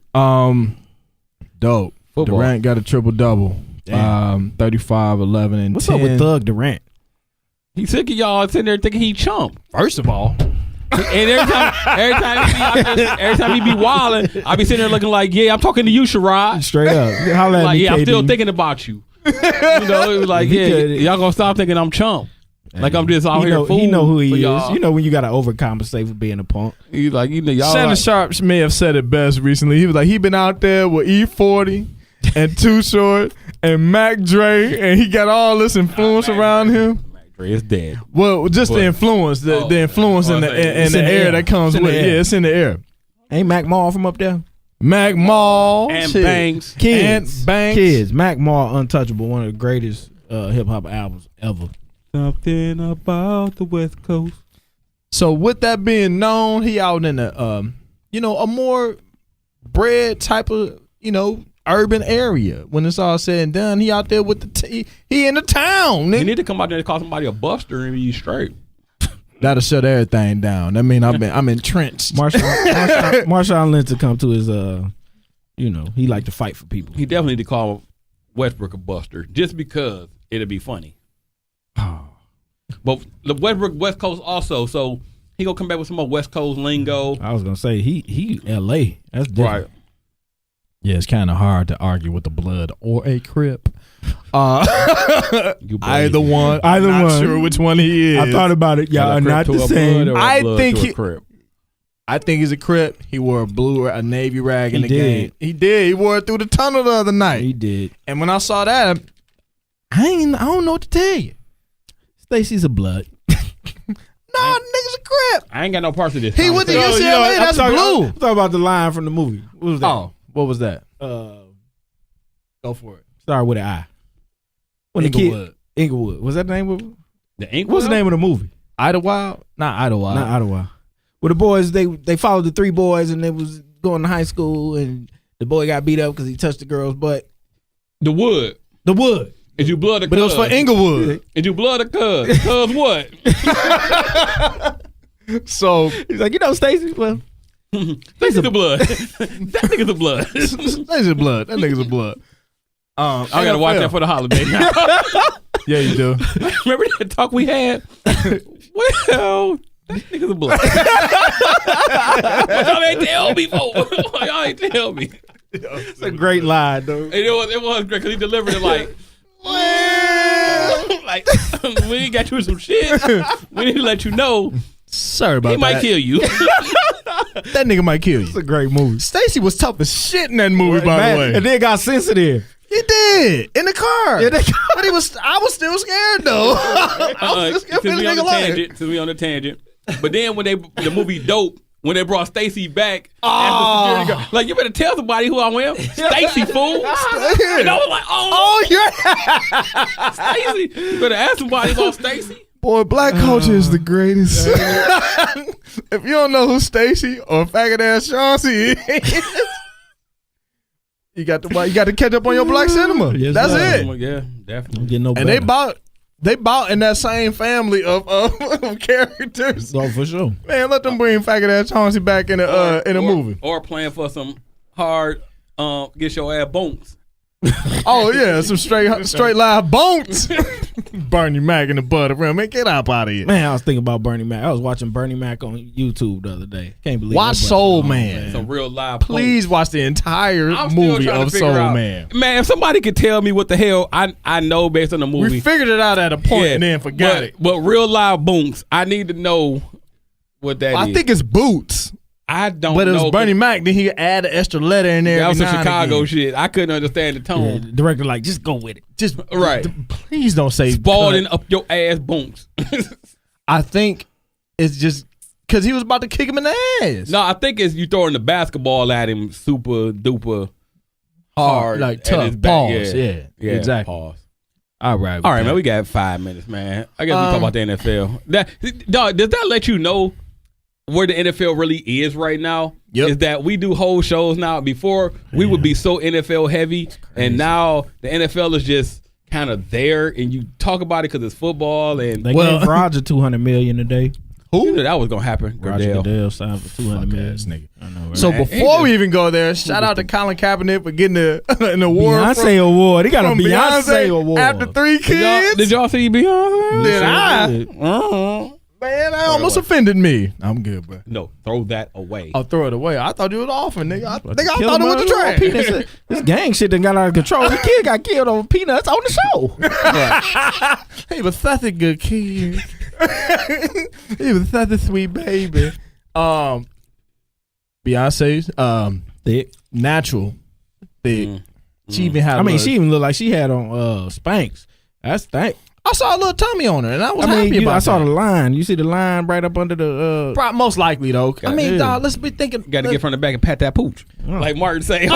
Dope. Football. Durant got a triple-double. 35, 11, and What's 10. up with Thug Durant? He sick of y'all sitting there thinking he chump. First of all, And every time he be wilding, I be sitting there looking like, yeah, I'm talking to you, Sherrod. Straight up. Holla at Like, me, yeah, I'm KD. still thinking about you. You know, it was like, yeah, y'all gonna stop thinking I'm chump. Like I'm just out here fooling. He know who he for is. y'all. You know when you gotta overcompensate for being a punk. He's like, you know, y'all. Shannon Like, Sharp may have said it best recently. He was like, he been out there with E40 and Too Short and Mac Dre, and he got all this influence around him. Dre is dead. Well, just the influence, the influence in the air that comes with it. Yeah, it's in the air. Ain't Mac Mall from up there? Mac Mall And shit. Banks. Kids. And Banks. Kids. Mac Mall, Untouchable, one of the greatest hip hop albums ever. Something about the West Coast. So with that being known, he out in a a more bred type of urban area. When it's all said and done, he out there with the he in the town. You Nigga. need to come out there and call somebody a buster and be straight. That'll shut everything down. I mean, I'm entrenched. Marshawn Lynch to come to his he like to fight for people. He definitely need to call Westbrook a buster just because it'll be funny. But the Westbrook West Coast also, so he gonna come back with some more West Coast lingo. I was gonna say he LA. That's different. Right. Yeah, it's kind of hard to argue with the blood or a Crip. Either one. Either I'm not one. sure which one he is. I thought about it. Y'all are not the same. I think he's a Crip. He wore a navy rag in the game. He did. He wore it through the tunnel the other night. He did. And when I saw that, I don't know what to tell you. Stacey's a blood. Nah, nigga's a Crip. I ain't got no parts of this. He went to conversation. UCLA. That's blue. I'm talking about the line from the movie. What was that? Oh, what was that? Go for it. Start with an I. Inglewood. Was that the name of it? The Inglewood? What's the name of the movie? Idlewild? Not Idlewild. Not Idlewild. Well, the boys, they followed the three boys and they was going to high school and the boy got beat up because he touched the girl's butt. The Wood. The Wood. Is you blood a But it was for Inglewood. Is you blood a cuz? Cuz what? So he's like, Stacey, well, Stacey's the blood. That nigga's the blood. Stacey's a blood. That nigga's a blood. I gotta watch that for the holiday now. Yeah, you do. Remember that talk we had? Well, that nigga's a blood. Y'all ain't tell me, folks. Y'all ain't tell me. It's a great line, though. It was great because he delivered it like, like we ain't got you some shit. We need to let you know. Sorry about He that. might kill you. That nigga might kill you. It's a great movie. Stacey was tough as shit in that movie, by the way. And then got sensitive. He did in the car. But I was still scared though. I was still scared for this nigga life. To me on the tangent. But then when the movie Dope, when they brought Stacey back, as the security guard, like, you better tell somebody who I am. Stacey, fool. And I was like, yeah. Stacey. You better ask somebody about Stacey. Boy, black culture is the greatest. If you don't know who Stacey or faggot ass Chauncey is, you got to catch up on your black cinema. Yes, That's sir. it. Yeah, definitely. Get no And they bought in that same family of characters. Oh, for sure. Man, let them bring faggot ass Chauncey back in a movie. Or playing for some hard get your ass bonks. Oh yeah, some straight live bones. Bernie Mac in the butter rim. Man, get up out of here. Man, I was thinking about Bernie Mac. I was watching Bernie Mac on YouTube the other day. Can't believe Watch that Soul brother. Man. Some real live Please bonks. watch the entire I'm still movie trying to of figure Soul out- Man. Man, if somebody could tell me what the hell I know based on the movie. We figured it out at a point and then forgot it. But real live bonks, I need to know what that is. I think it's Boots. I don't But it know. was Bernie Mac. Then he add an extra letter in there. That was every some now and Chicago again. shit. I couldn't understand the Yeah, tone. the director like, just go with it. Just Right. Please don't say Spalding cut. up your ass bonks. I think it's just because he was about to kick him in the ass. No, I think it's you throwing the basketball at him super duper hard. like at tough. his back. Pause. Yeah, Yeah, exactly. Pause. All right, man. We got 5 minutes, man. I guess we talk about the NFL. Dog, does that let you know where the NFL really is right now? Yep. Is that we do whole shows now. Before we would be so NFL heavy, and now the NFL is just kind of there, and you talk about it because it's football. And they gave Roger $200 million a day. Who knew that was gonna happen? Roger Goodell signed for $200 million. Nigga. I know, right? So before we even go there, shout out to Colin Kaepernick for getting an award. Beyonce award. He got a Beyonce award after 3 kids. Did y'all see Beyonce? Did I? Man, that almost offended me. I'm good, bro. No, throw that away. I'll throw it away. I thought you was offering, nigga. I thought it was the trash. Peanuts. This gang shit done got out of control. The kid got killed over peanuts on the show. He was such a good kid. He was such a sweet baby. Beyonce's thick, natural, thick. She even had. She even looked like she had on Spanx. That's thick. I saw a little tummy on her, and I was happy about it. I saw the line. You see the line right up under the. Most likely though. Dog, let's be thinking. Got to get from the back and pat that pooch, like Martin say.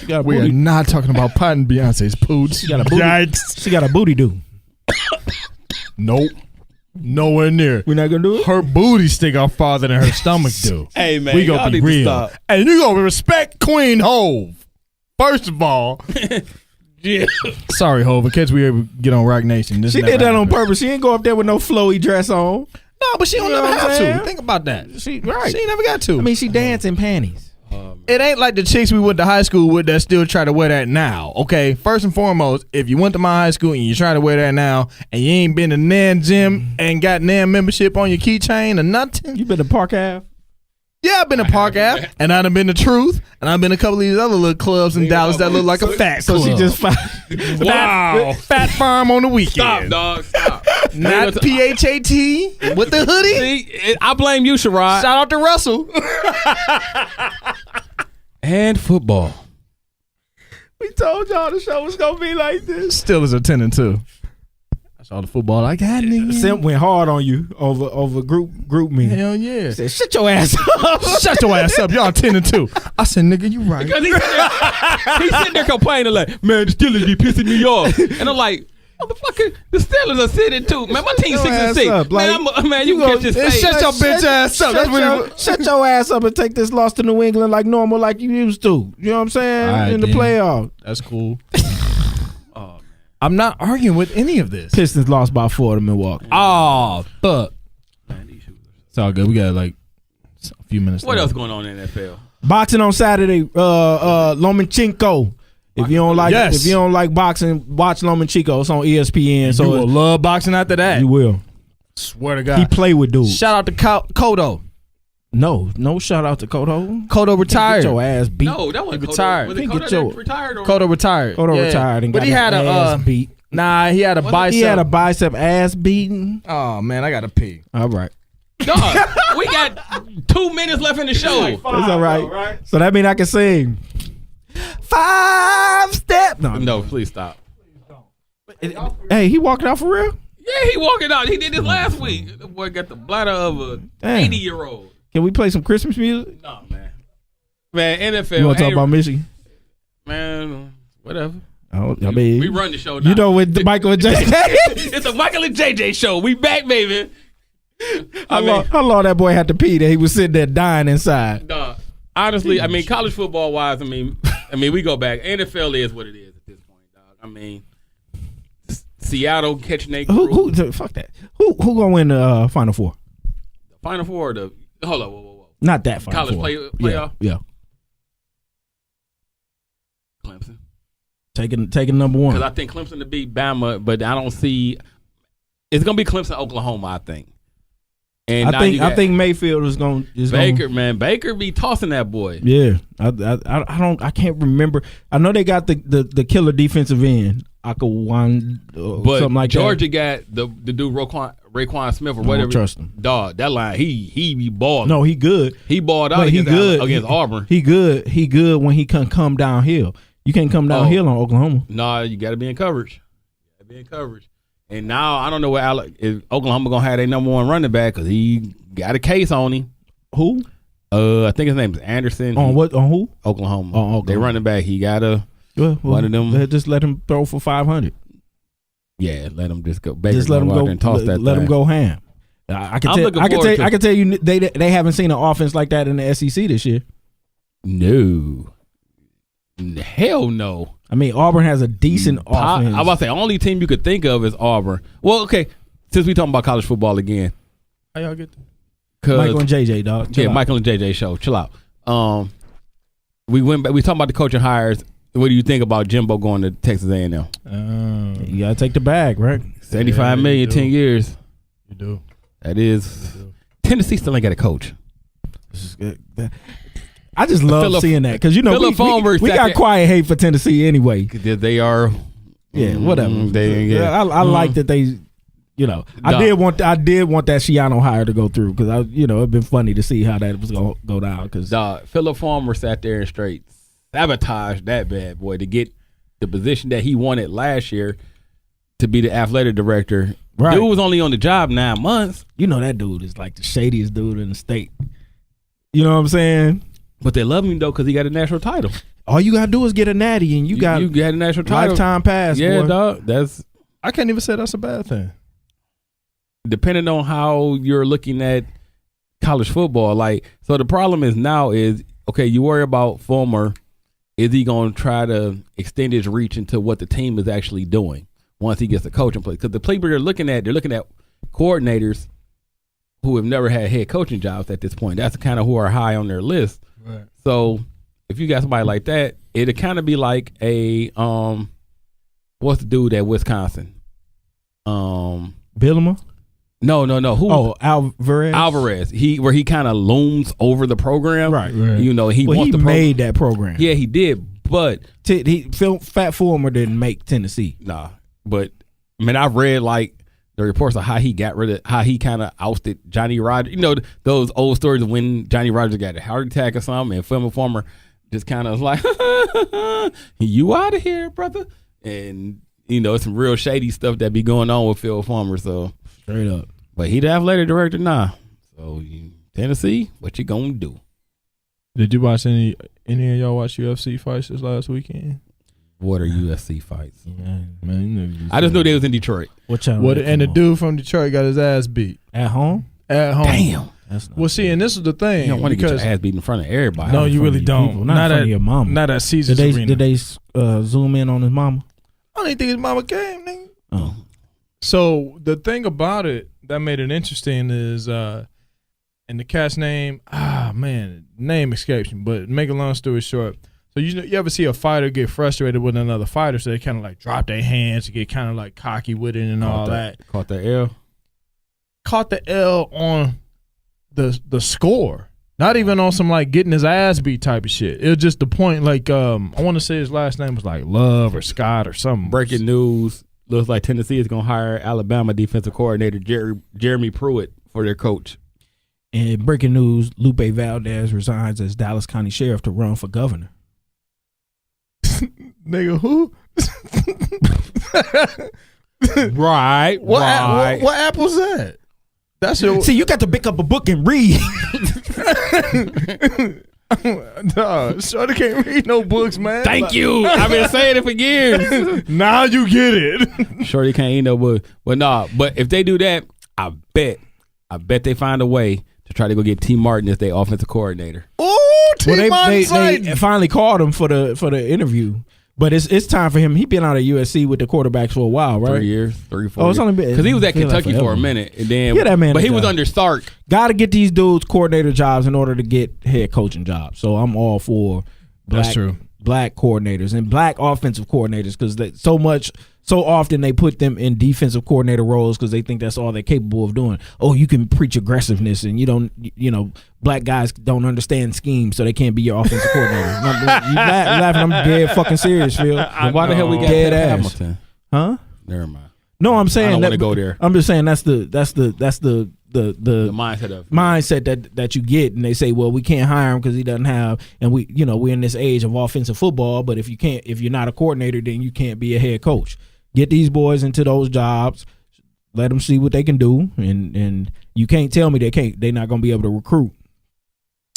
We are not talking about patting Beyonce's pooch. She got a booty. Yikes. She got a booty do. Nope. Nowhere near. We're not gonna do it. Her booty stick out farther than her stomach do. Hey man, we gonna be real. And you gonna respect Queen Hove. First of all. Yeah. Sorry, Hove. In case we ever get on Rock Nation. She did that on purpose. She ain't go up there with no flowy dress on. No, but she don't never have to. Think about that. She never got to. She dance in panties. It ain't like the chicks we went to high school with that still try to wear that now. Okay, first and foremost, if you went to my high school and you try to wear that now, and you ain't been to Nan Gym and got Nan membership on your keychain or nothing, you been to Park Ave? Yeah, I've been to Park Ave, and I've been to Truth, and I've been to a couple of these other little clubs in Dallas that look like a fat club. So she just fat farm on the weekend. Stop, dog. Stop. Not PHAT with the hoodie. See, I blame you, Sherrod. Shout out to Russell. And football. We told y'all the show was gonna be like this. Still is a 10-2. That's all the football I got, nigga. Simp went hard on you over group me. Hell yeah. He said, shut your ass up. Shut your ass up. Y'all 10-2. I said, nigga, you right. Because he's sitting there complaining like, man, the Steelers be pissing me off. And I'm like, motherfucker, the Steelers are sitting too. Man, my team's 6-6. Man, you can catch this face. Shut your bitch ass up. Shut your ass up and take this loss to New England like normal, like you used to. You know what I'm saying? Right, in the playoff. That's cool. I'm not arguing with any of this. Pistons lost by 4 to Milwaukee. Oh, fuck. It's all good. We got like a few minutes What left. else going on in the NFL? Boxing on Saturday. Lomachenko. If you don't like boxing, watch Lomachenko. It's on ESPN. So you will love boxing after that. You will. Swear to God. He play with dudes. Shout out to Cotto. No shout out to Cotto. Cotto retired. Get your ass beat. No, that wasn't retired. Was it Cotto retired? Cotto retired. Cotto retired and but got he had his ass beat. Nah, he had a bicep. He had a bicep ass beating. Oh man, I gotta pee. All right. Dog, we got 2 minutes left in the show. That's all right. So that means I can sing 5 step. No, please stop. Hey, he walking out for real? Yeah, he walking out. He did this last week. The boy got the bladder of a 80-year-old. Can we play some Christmas music? No, man. Man, NFL. You want to talk about Michigan? Man, whatever. Oh, I mean, we run the show now. You know, with Michael and JJ. It's a Michael and JJ show. We back, baby. How long that boy had to pee that he was sitting there dying inside? Honestly, I mean, college football wise, I mean, we go back. NFL is what it is at this point, dog. I mean, Seattle catching their who fuck that. Who gonna win the Final Four? The Final Four or the hold on, whoa. Not that Final Four. College playoff? Yeah. Clemson. Taking number 1. Because I think Clemson to beat Bama, but I don't see it's gonna be Clemson, Oklahoma, I think. And I think Mayfield is going. Man, Baker be tossing that boy. Yeah, I can't remember. I know they got the killer defensive end, Akawan, but something like Georgia that. got the dude Raekwon Smith or whatever. I don't trust him. Dog, that line he be balling. No, he good. He balled out against Auburn. He good. He good when he can come downhill. You can't come downhill on Oklahoma. Nah, you got to be in coverage. And now I don't know where is Oklahoma gonna have their number 1 running back because he got a case on him. Who? I think his name is Anderson. On what? On who? Oklahoma. Oklahoma. They running back. He got one of them. Just let him throw for 500. Yeah, let them just go. Just let them go and toss that. Let them go ham. I can tell you they haven't seen an offense like that in the SEC this year. No, hell no. I mean, Auburn has a decent offense. I was about to say, only team you could think of is Auburn. Well, okay, since we talking about college football again. How y'all get Michael and JJ, dog. Chill out. Michael and JJ show. Chill out. We went back. We talking about the coaching hires. What do you think about Jimbo going to Texas A&M? You gotta take the bag, right? $75 million, 10 years. You do. That is. Tennessee still ain't got a coach. I just love seeing that because we got quiet hate for Tennessee anyway. They are. Yeah, whatever. I like that they. I did want that Schiano hire to go through because it'd been funny to see how that was gonna go down. Because Philip Farmer sat there and straight sabotaged that bad boy to get the position that he wanted last year to be the athletic director. Right. Dude was only on the job 9 months. That dude is like the shadiest dude in the state. You know what I'm saying? But they love him though because he got a national title. All you gotta do is get a natty and you got a national title, lifetime pass. Yeah, boy. dog. I can't even say that's a bad thing. Depending on how you're looking at college football, so the problem is now is okay. You worry about Fulmer. Is he going to try to extend his reach into what the team is actually doing once he gets the coaching play? Because the playbook they're looking at coordinators who have never had head coaching jobs at this point. That's kind of who are high on their list. Right. So if you got somebody like that, it'd kind of be like a what's the dude at Wisconsin? Bielema? No. Who? Oh, Alvarez. Where he kind of looms over the program. Right. He made that program. Yeah, he did. But Fat Fulmer didn't make Tennessee. Nah. But I've read the reports of how he kind of ousted Johnny Rodgers. Those old stories of when Johnny Rodgers got a heart attack or something, and Phil Fulmer just kind of was like, "You out of here, brother." And it's some real shady stuff that be going on with Phil Fulmer. So straight up. But he the athletic director now. So Tennessee, what you gonna do? Did you watch any of y'all watch UFC fights this last weekend? What are UFC fights? Yeah, man, I just knew they was in Detroit. What channel? And the dude from Detroit got his ass beat at home. Damn. See, and this is the thing. You don't want to get your ass beat in front of everybody. No, you really don't. Not in front of your mama. Not at Caesar's Arena. Did they zoom in on his mama? I don't even think his mama came, nigga. Oh. So the thing about it that made it interesting is, and the cat's name, name escapes me. But make a long story short, so you ever see a fighter get frustrated with another fighter, so they kind of drop their hands to get kind of cocky with it and all that. Caught the L. Caught the L on the score. Not even on some getting his ass beat type of shit. It was just the point. I want to say his last name was Love or Scott or something. Breaking news: looks like Tennessee is going to hire Alabama defensive coordinator Jeremy Pruitt for their coach. And breaking news: Lupe Valdez resigns as Dallas County Sheriff to run for governor. Nigga, who? Right. What app was that? See, you got to pick up a book and read. No, Shorty can't read no books, man. Thank you. I've been saying it for years. Now you get it. Shorty can't eat no book. But if they do that, I bet they find a way to try to go get T. Martin as their offensive coordinator. Oh, T. Martin. They finally called him for the interview. But it's time for him. He's been out of USC with the quarterbacks for a while, right? 3 years, 4 years. It's only been because he was at Kentucky for a minute, and then that man. But he was under Stark. Got to get these dudes coordinator jobs in order to get head coaching jobs. So I'm all for black coordinators and black offensive coordinators because so often they put them in defensive coordinator roles because they think that's all they're capable of doing. Oh, you can preach aggressiveness and black guys don't understand schemes, so they can't be your offensive coordinator. You laughing? I'm dead fucking serious, Phil. Why the hell we got dead that ass? Hamilton? Huh? Never mind. No, I'm saying I don't want to go there. I'm just saying that's the mindset that you get, and they say, well, we can't hire him because he doesn't have, and we're in this age of offensive football. But if you're not a coordinator, then you can't be a head coach. Get these boys into those jobs, let them see what they can do, and you can't tell me they're not going to be able to recruit.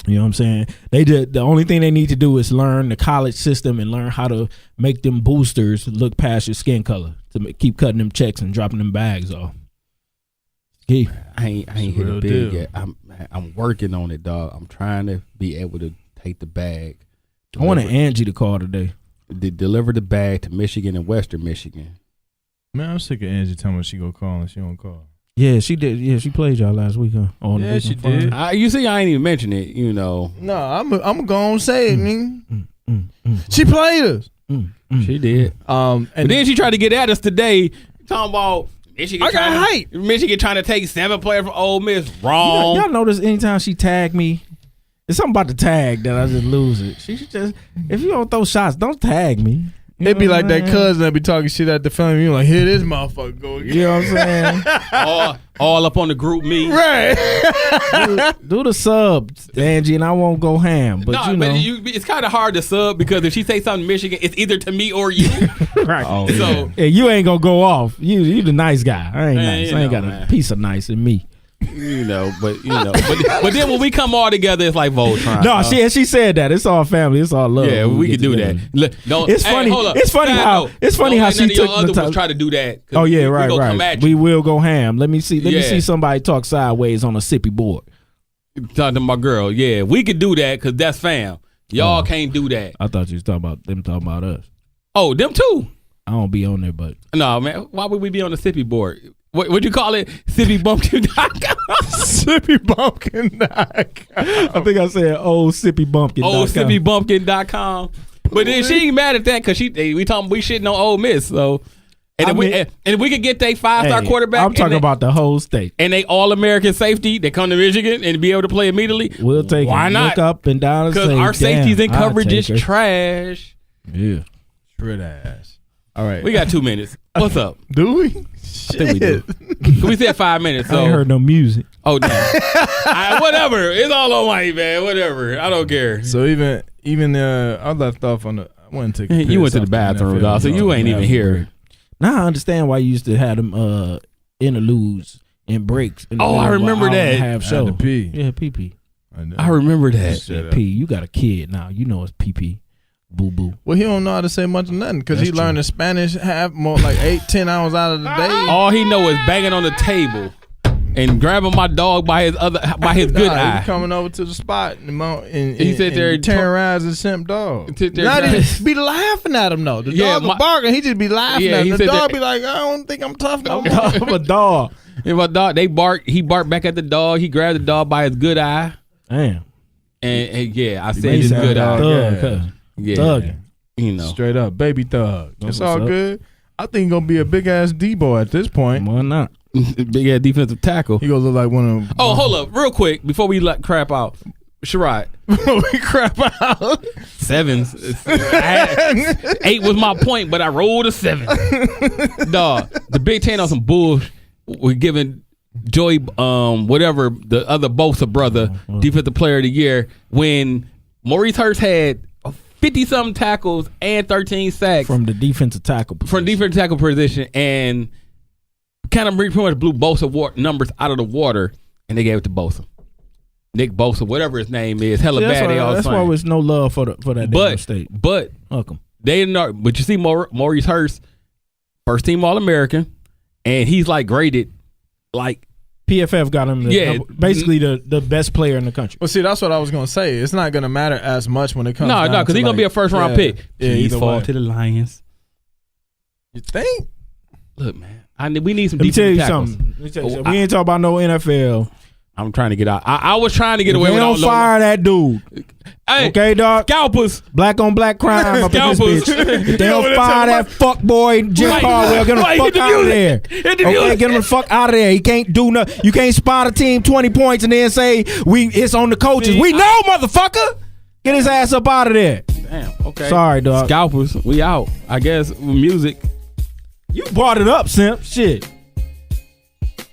You know what I'm saying? The only thing they need to do is learn the college system and learn how to make them boosters look past your skin color to keep cutting them checks and dropping them bags off. I ain't hit a big yet. I'm working on it, dog. I'm trying to be able to take the bag. I wanted Angie to call today. Deliver the bag to Michigan and Western Michigan. Man, I'm sick of Angie telling me she gonna call and she don't call. Yeah, she did. Yeah, she played y'all last week, huh? Yeah, she did. You see, I ain't even mention it, you know. No, I'm gonna say it, nigga. She played us. She did. And then she tried to get at us today, talking about Michigan. Michigan trying to take 7 players from Ole Miss. Wrong. Y'all notice anytime she tagged me, it's something about the tag that I just lose it. She should just, if you don't throw shots, don't tag me. It'd be like that cousin that be talking shit at the family. You like, here this motherfucker go again. You know what I'm saying? all up on the group me. Right. do the sub, Angie, and I won't go ham. But it's kind of hard to sub because if she say something Michigan, it's either to me or you. Right. Oh, so yeah, you ain't gonna go off. You the nice guy. I ain't nice. I ain't got a piece of nice in me. But then when we come all together, it's like Voltron. No, she said that it's all family, it's all love. Yeah, we can do that. It's funny. It's funny how she took the time. Try to do that. Oh yeah, right. We will go ham. Let me see somebody talk sideways on a sippy board. Talking to my girl. Yeah, we could do that because that's fam. Y'all can't do that. I thought you was talking about them talking about us. Oh, them too. I don't be on there, but no, man. Why would we be on the sippy board? What'd you call it? SippyBumpkin.com. SippyBumpkin.com. I think I said SippyBumpkin.com. SippyBumpkin.com. But then she ain't mad at that because we shitting on Ole Miss. So if we could get their 5-star quarterback. I'm talking about the whole state. And they All-American safety. They come to Michigan and be able to play immediately. We'll take Why it. not? Look up and down. Because our safeties and coverage is trash. Yeah. Shred ass. All right. We got 2 minutes. What's up? Do we? I think we do. We said 5 minutes. So. I ain't heard no music. Oh, damn. Whatever. It's all on white, man. Whatever. I don't care. So even I left off on the. I went to. You went to the bathroom, dog. So you ain't even here. Now I understand why you used to have them interludes and breaks. I remember that. Half show. The pee. Yeah, pee. I remember that. Pee. You got a kid now. You know it's pee. Boo boo. Well, he don't know how to say much of nothing because he learned the Spanish half more like 8-10 hours out of the day. All he know is banging on the table and grabbing my dog by his good eye. He coming over to the spot and he sit there tearing around his simp dog. Not even be laughing at him though. The dog was barking. He just be laughing at him. The dog be like, I don't think I'm tough no more. I'm a dog. And my dog, they bark. He barked back at the dog. He grabbed the dog by his good eye. Damn. And I said his good eye. Yeah, thug. You know, straight up, baby thug. It's all good. I think he's gonna be a big ass D-boy at this point. Why not? Big ass defensive tackle. He gonna look like one of them. Oh, hold up, real quick before we let crap out. Sherrod. We crap out. 7s. 8 was my point, but I rolled a 7. Dog, the Big Ten on some bullshit. We're giving Joey, whatever the other Bosa brother, defensive player of the year when Maurice Hurst had 50-something tackles and 13 sacks from the defensive tackle position, and kind of pretty much blew Bosa numbers out of the water, and they gave it to Bosa. Nick Bosa, whatever his name is, hella bad. That's why there's no love for that damn state. But welcome. They didn't know. But you see, Maurice Hurst, first team All-American, and he's like graded like. PFF got him basically the best player in the country. Well, see, that's what I was going to say. It's not going to matter as much when it comes down to because he's going to be a first-round pick. Yeah, he's fall to the Lions. You think? Look, man, we need some defensive tackles. Let me tell you something. We ain't talking about no NFL. I'm trying to get out. I was trying to get away with don't fire that dude. Hey, okay, dog. Scalpers. Black on black crime up in this bitch. If they don't fire that fuck boy Jim Caldwell, get him the fuck out of there. Okay, get him the fuck out of there. He can't do nothing. You can't spot a team 20 points and then say it's on the coaches. We know, motherfucker. Get his ass up out of there. Damn. Okay. Sorry, dog. Scalpers. We out. I guess with music. You brought it up, Simp. Shit.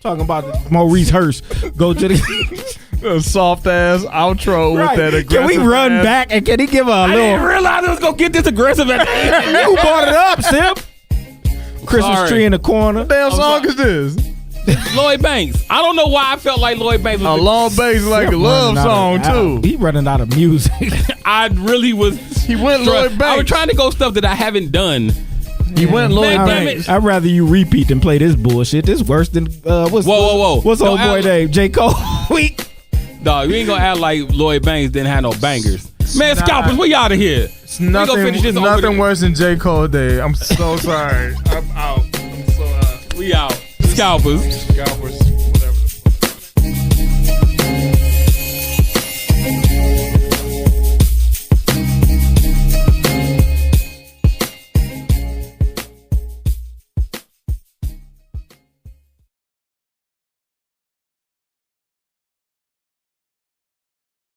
Talking about Maurice Hurst. Go to the soft ass outro with that aggressive. Can we run back and can he give a little? I didn't realize I was gonna get this aggressive at the end. You brought it up, Simp. Christmas tree in the corner. What damn song is this? Lloyd Banks. I don't know why I felt like Lloyd Banks was Long Bass like a love song too. He running out of music. I really was. He went Lloyd Banks. I was trying to go stuff that I haven't done. He went Lloyd Banks. I'd rather you repeat than play this bullshit. This worse than what's old boy name? J. Cole week. Dog, we ain't gonna act like Lloyd Banks didn't have no bangers. Man, Scalpers, we out of here. Nothing worse than J. Cole Day. I'm so sorry. I'm out. I'm so out. We out. Scalpers.